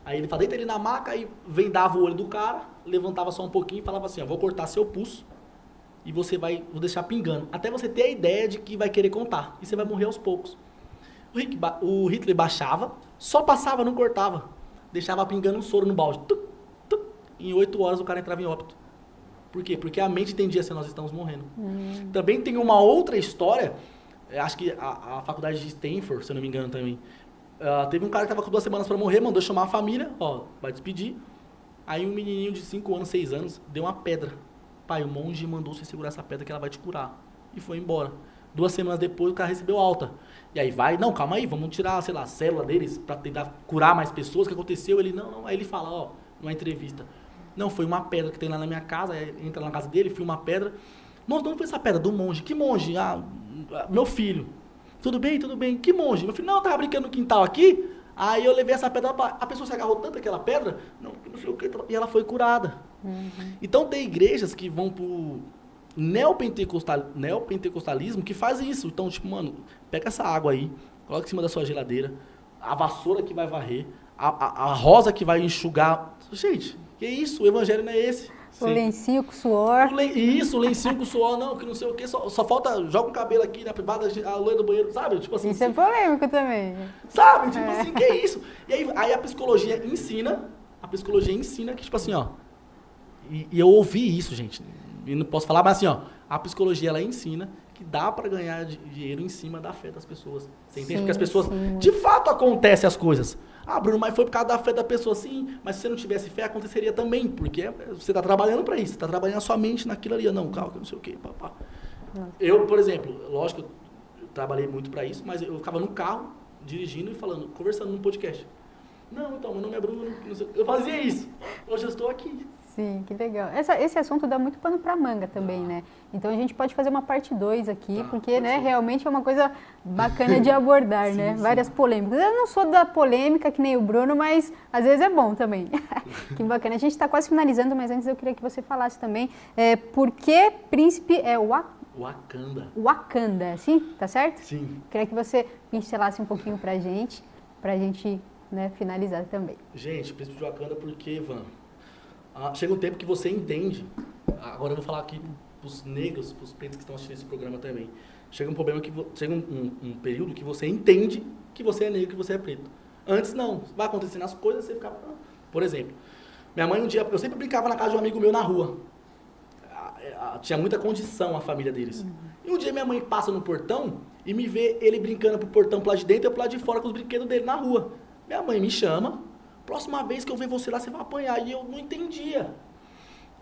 Aí ele falava, deita ele na maca, aí vendava o olho do cara, levantava só um pouquinho e falava assim, vou cortar seu pulso e vou deixar pingando. Até você ter a ideia de que vai querer contar. E você vai morrer aos poucos. O Hitler baixava, só passava, não cortava. Deixava pingando um soro no balde. Em 8 horas o cara entrava em óbito. Por quê? Porque a mente entendia se nós estamos morrendo. Também tem uma outra história, acho que a faculdade de Stanford, se eu não me engano também, teve um cara que estava com 2 semanas para morrer, mandou chamar a família, vai despedir. Aí um menininho de 5 anos, 6 anos, deu uma pedra. Pai, o monge mandou você segurar essa pedra que ela vai te curar. E foi embora. 2 semanas depois o cara recebeu alta. E aí não, calma aí, vamos tirar, sei lá, a célula deles para tentar curar mais pessoas. O que aconteceu? Ele, não. Aí ele fala, numa entrevista, não, foi uma pedra que tem lá na minha casa, entra na casa dele, fui uma pedra. Nossa, de onde foi essa pedra? Do monge. Que monge? Meu filho. Tudo bem? Que monge? Meu filho, não, eu tava brincando no quintal aqui, aí eu levei essa pedra, a pessoa se agarrou tanto aquela pedra, não sei o que, e ela foi curada. Então tem igrejas que vão pro neopentecostalismo que fazem isso. Então, tipo, mano, pega essa água aí, coloca em cima da sua geladeira, a vassoura que vai varrer, a rosa que vai enxugar. Gente, que isso? O evangelho não é esse. O lencinho com suor. Isso, o lencinho com suor, não, que não sei o que, só falta, joga um cabelo aqui na privada, a loira do banheiro, sabe? Tipo assim. Isso é polêmico também. Sabe? Tipo assim, que isso? E aí a psicologia ensina que, tipo assim, e eu ouvi isso, gente, e não posso falar, mas assim, a psicologia, ela ensina que dá pra ganhar dinheiro em cima da fé das pessoas. Você entende? Porque as pessoas, de fato, acontecem as coisas. Bruno, mas foi por causa da fé da pessoa, sim, mas se você não tivesse fé, aconteceria também, porque você está trabalhando para isso, você está trabalhando a sua mente naquilo ali, não, calma, não sei o quê, papá. Eu, por exemplo, lógico, eu trabalhei muito para isso, mas eu ficava no carro, dirigindo e falando, conversando num podcast. Não, então, meu nome é Bruno, não sei, eu fazia isso, hoje eu estou aqui. Sim, que legal. Esse assunto dá muito pano para manga também, né? Então a gente pode fazer uma parte 2 aqui, porque, né, realmente é uma coisa bacana de abordar, né? Sim. Várias polêmicas. Eu não sou da polêmica que nem o Bruno, mas às vezes é bom também. Que bacana. A gente está quase finalizando, mas antes eu queria que você falasse também por que príncipe é Wakanda. Wakanda, sim? Tá certo? Sim. Queria que você pincelasse um pouquinho pra gente, né, finalizar também. Gente, príncipe de Wakanda porque, Ivan, chega um tempo que você entende, agora eu vou falar aqui pros negros, pros pretos que estão assistindo esse programa também, chega um período que você entende que você é negro, que você é preto. Antes não, vai acontecendo as coisas, você fica... Por exemplo, minha mãe um dia, eu sempre brincava na casa de um amigo meu na rua, tinha muita condição a família deles. E um dia minha mãe passa no portão e me vê ele brincando pro portão pro lado de dentro e eu pro lado de fora com os brinquedos dele na rua. Minha mãe me chama, próxima vez que eu ver você lá, você vai apanhar. E eu não entendia.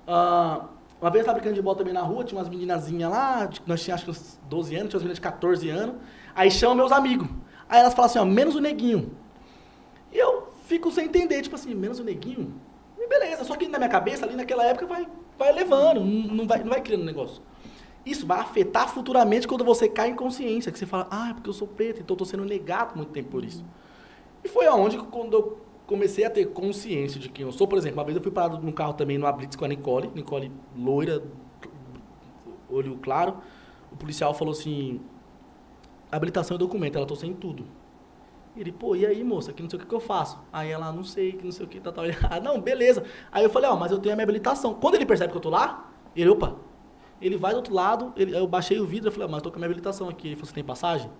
Uma vez eu estava brincando de bola também na rua, tinha umas meninazinhas lá, nós tínhamos acho que uns 12 anos, tinha umas meninas de 14 anos. Aí chama meus amigos. Aí elas falam assim, ó, menos o neguinho. E eu fico sem entender, tipo assim, menos o neguinho? E beleza, só que na minha cabeça, ali naquela época, vai levando, não vai criando negócio. Isso vai afetar futuramente quando você cai em consciência, que você fala, é porque eu sou preto, então eu tô sendo negado muito tempo por isso. E foi aonde, quando eu comecei a ter consciência de quem eu sou, por exemplo, uma vez eu fui parado num carro também, numa blitz com a Nicole loira, olho claro, o policial falou assim, habilitação e documento, ela tô sem tudo. Ele, e aí, moça, que não sei o que eu faço. Aí ela, não sei, que não sei o que, tal. Não, beleza. Aí eu falei, mas eu tenho a minha habilitação. Quando ele percebe que eu tô lá, ele vai do outro lado, eu baixei o vidro, eu falei, mas eu tô com a minha habilitação aqui. Ele falou, você tem passagem?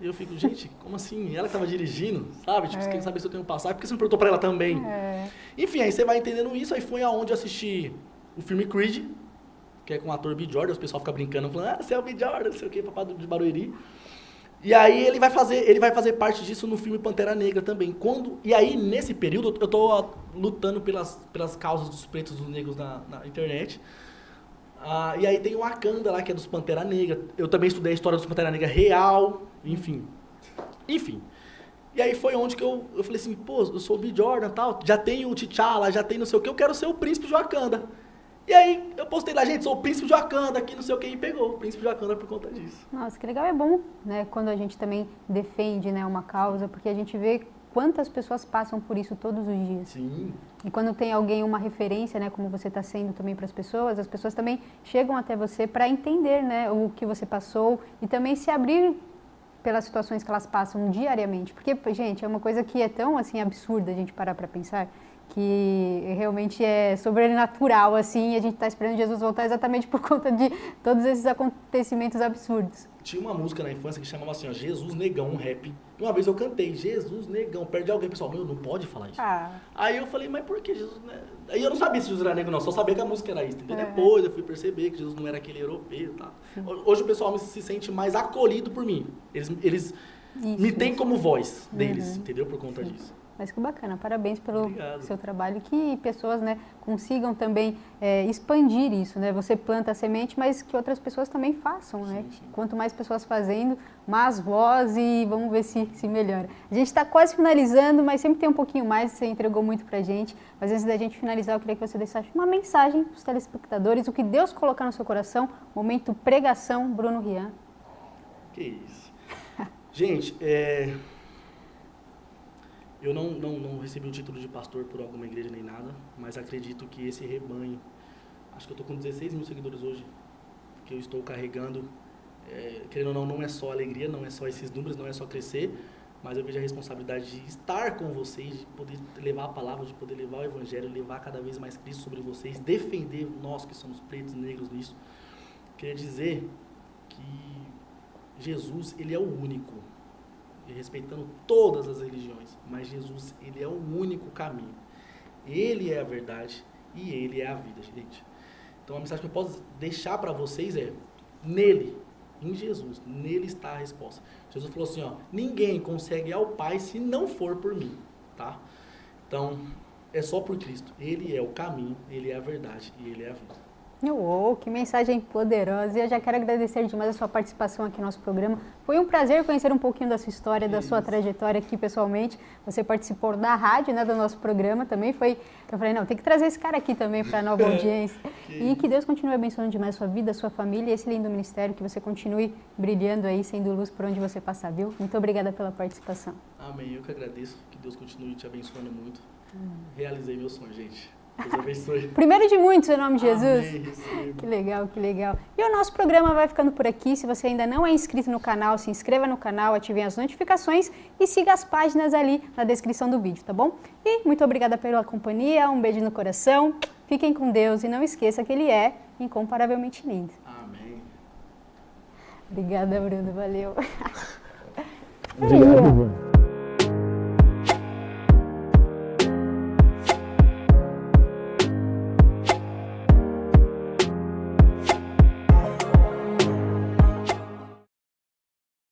E eu fico, gente, como assim? Ela que tava dirigindo, sabe? Tipo, você quer saber se eu tenho passagem, por que você não perguntou pra ela também? Enfim, aí você vai entendendo isso, aí foi aonde eu assisti o filme Creed, que é com o ator B. Jordan, o pessoal fica brincando, falando, você é o B. Jordan, não sei o que, papai de Barueri. E aí ele vai fazer parte disso no filme Pantera Negra também. E aí, nesse período, eu tô lutando pelas causas dos pretos e dos negros na internet. E aí tem o Wakanda lá, que é dos Pantera Negra. Eu também estudei a história dos Pantera Negra real, enfim. E aí foi onde que eu falei assim, eu sou o B. Jordan e tal, já tenho o T'Challa, já tenho não sei o que, eu quero ser o príncipe de Wakanda. E aí eu postei lá, gente, sou o príncipe de Wakanda aqui, não sei o que, e pegou o príncipe de Wakanda por conta disso. Nossa, que legal, é bom, né, quando a gente também defende, né, uma causa, porque a gente vê quantas pessoas passam por isso todos os dias. Sim. E quando tem alguém, uma referência, né, como você está sendo também para as pessoas também chegam até você para entender, né, o que você passou e também se abrir pelas situações que elas passam diariamente. Porque, gente, é uma coisa que é tão, assim, absurda a gente parar para pensar, que realmente é sobrenatural, assim, e a gente está esperando Jesus voltar exatamente por conta de todos esses acontecimentos absurdos. Tinha uma música na infância que chamava assim, ó, Jesus Negão, um rap. E uma vez eu cantei, Jesus Negão, perto de alguém, pessoal, não pode falar isso. Aí eu falei, mas por que Jesus, né? Aí eu não sabia se Jesus era negro não, só sabia que a música era isso, entendeu? Depois eu fui perceber que Jesus não era aquele europeu e tal. Hoje o pessoal se sente mais acolhido por mim. Eles me têm como voz deles, entendeu? Por conta disso. Mas que bacana, parabéns pelo seu trabalho, que pessoas, né, consigam também expandir isso, né? Você planta a semente, mas que outras pessoas também façam, né? Sim. Quanto mais pessoas fazendo, mais voz e vamos ver se melhora. A gente está quase finalizando, mas sempre tem um pouquinho mais, você entregou muito pra gente, mas antes da gente finalizar, eu queria que você deixasse uma mensagem para os telespectadores, o que Deus colocar no seu coração, momento pregação, Bruno Rian. Que isso. Gente, eu não recebi o título de pastor por alguma igreja nem nada, mas acredito que esse rebanho, acho que eu estou com 16 mil seguidores hoje, que eu estou carregando, querendo ou não é só alegria, não é só esses números, não é só crescer, mas eu vejo a responsabilidade de estar com vocês, de poder levar a palavra, de poder levar o evangelho, levar cada vez mais Cristo sobre vocês, defender nós que somos pretos, negros nisso. Queria dizer que Jesus, ele é o único, e respeitando todas as religiões, mas Jesus, ele é o único caminho. Ele é a verdade e ele é a vida, gente. Então a mensagem que eu posso deixar para vocês é, nele, em Jesus, nele está a resposta. Jesus falou assim, ninguém consegue ir ao Pai se não for por mim, tá? Então, é só por Cristo. Ele é o caminho, ele é a verdade e ele é a vida. Uou, que mensagem poderosa! E eu já quero agradecer demais a sua participação aqui no nosso programa. Foi um prazer conhecer um pouquinho da sua história, da sua trajetória aqui pessoalmente. Você participou da rádio, né, do nosso programa também. Eu falei, não, tem que trazer esse cara aqui também para a nova audiência. E que Deus continue abençoando demais a sua vida, a sua família e esse lindo ministério, que você continue brilhando aí, sendo luz por onde você passar, viu? Muito obrigada pela participação. Amém, eu que agradeço. Que Deus continue te abençoando muito. Realizei meu sonho, gente. Deus abençoe. Primeiro de muitos, em nome de Jesus. Amém, recebo. Que legal, que legal. E o nosso programa vai ficando por aqui. Se você ainda não é inscrito no canal, se inscreva no canal, ative as notificações e siga as páginas ali na descrição do vídeo, tá bom? E muito obrigada pela companhia, um beijo no coração. Fiquem com Deus e não esqueça que Ele é incomparavelmente lindo. Amém. Obrigada, Bruno. Valeu. Obrigado, Bruno.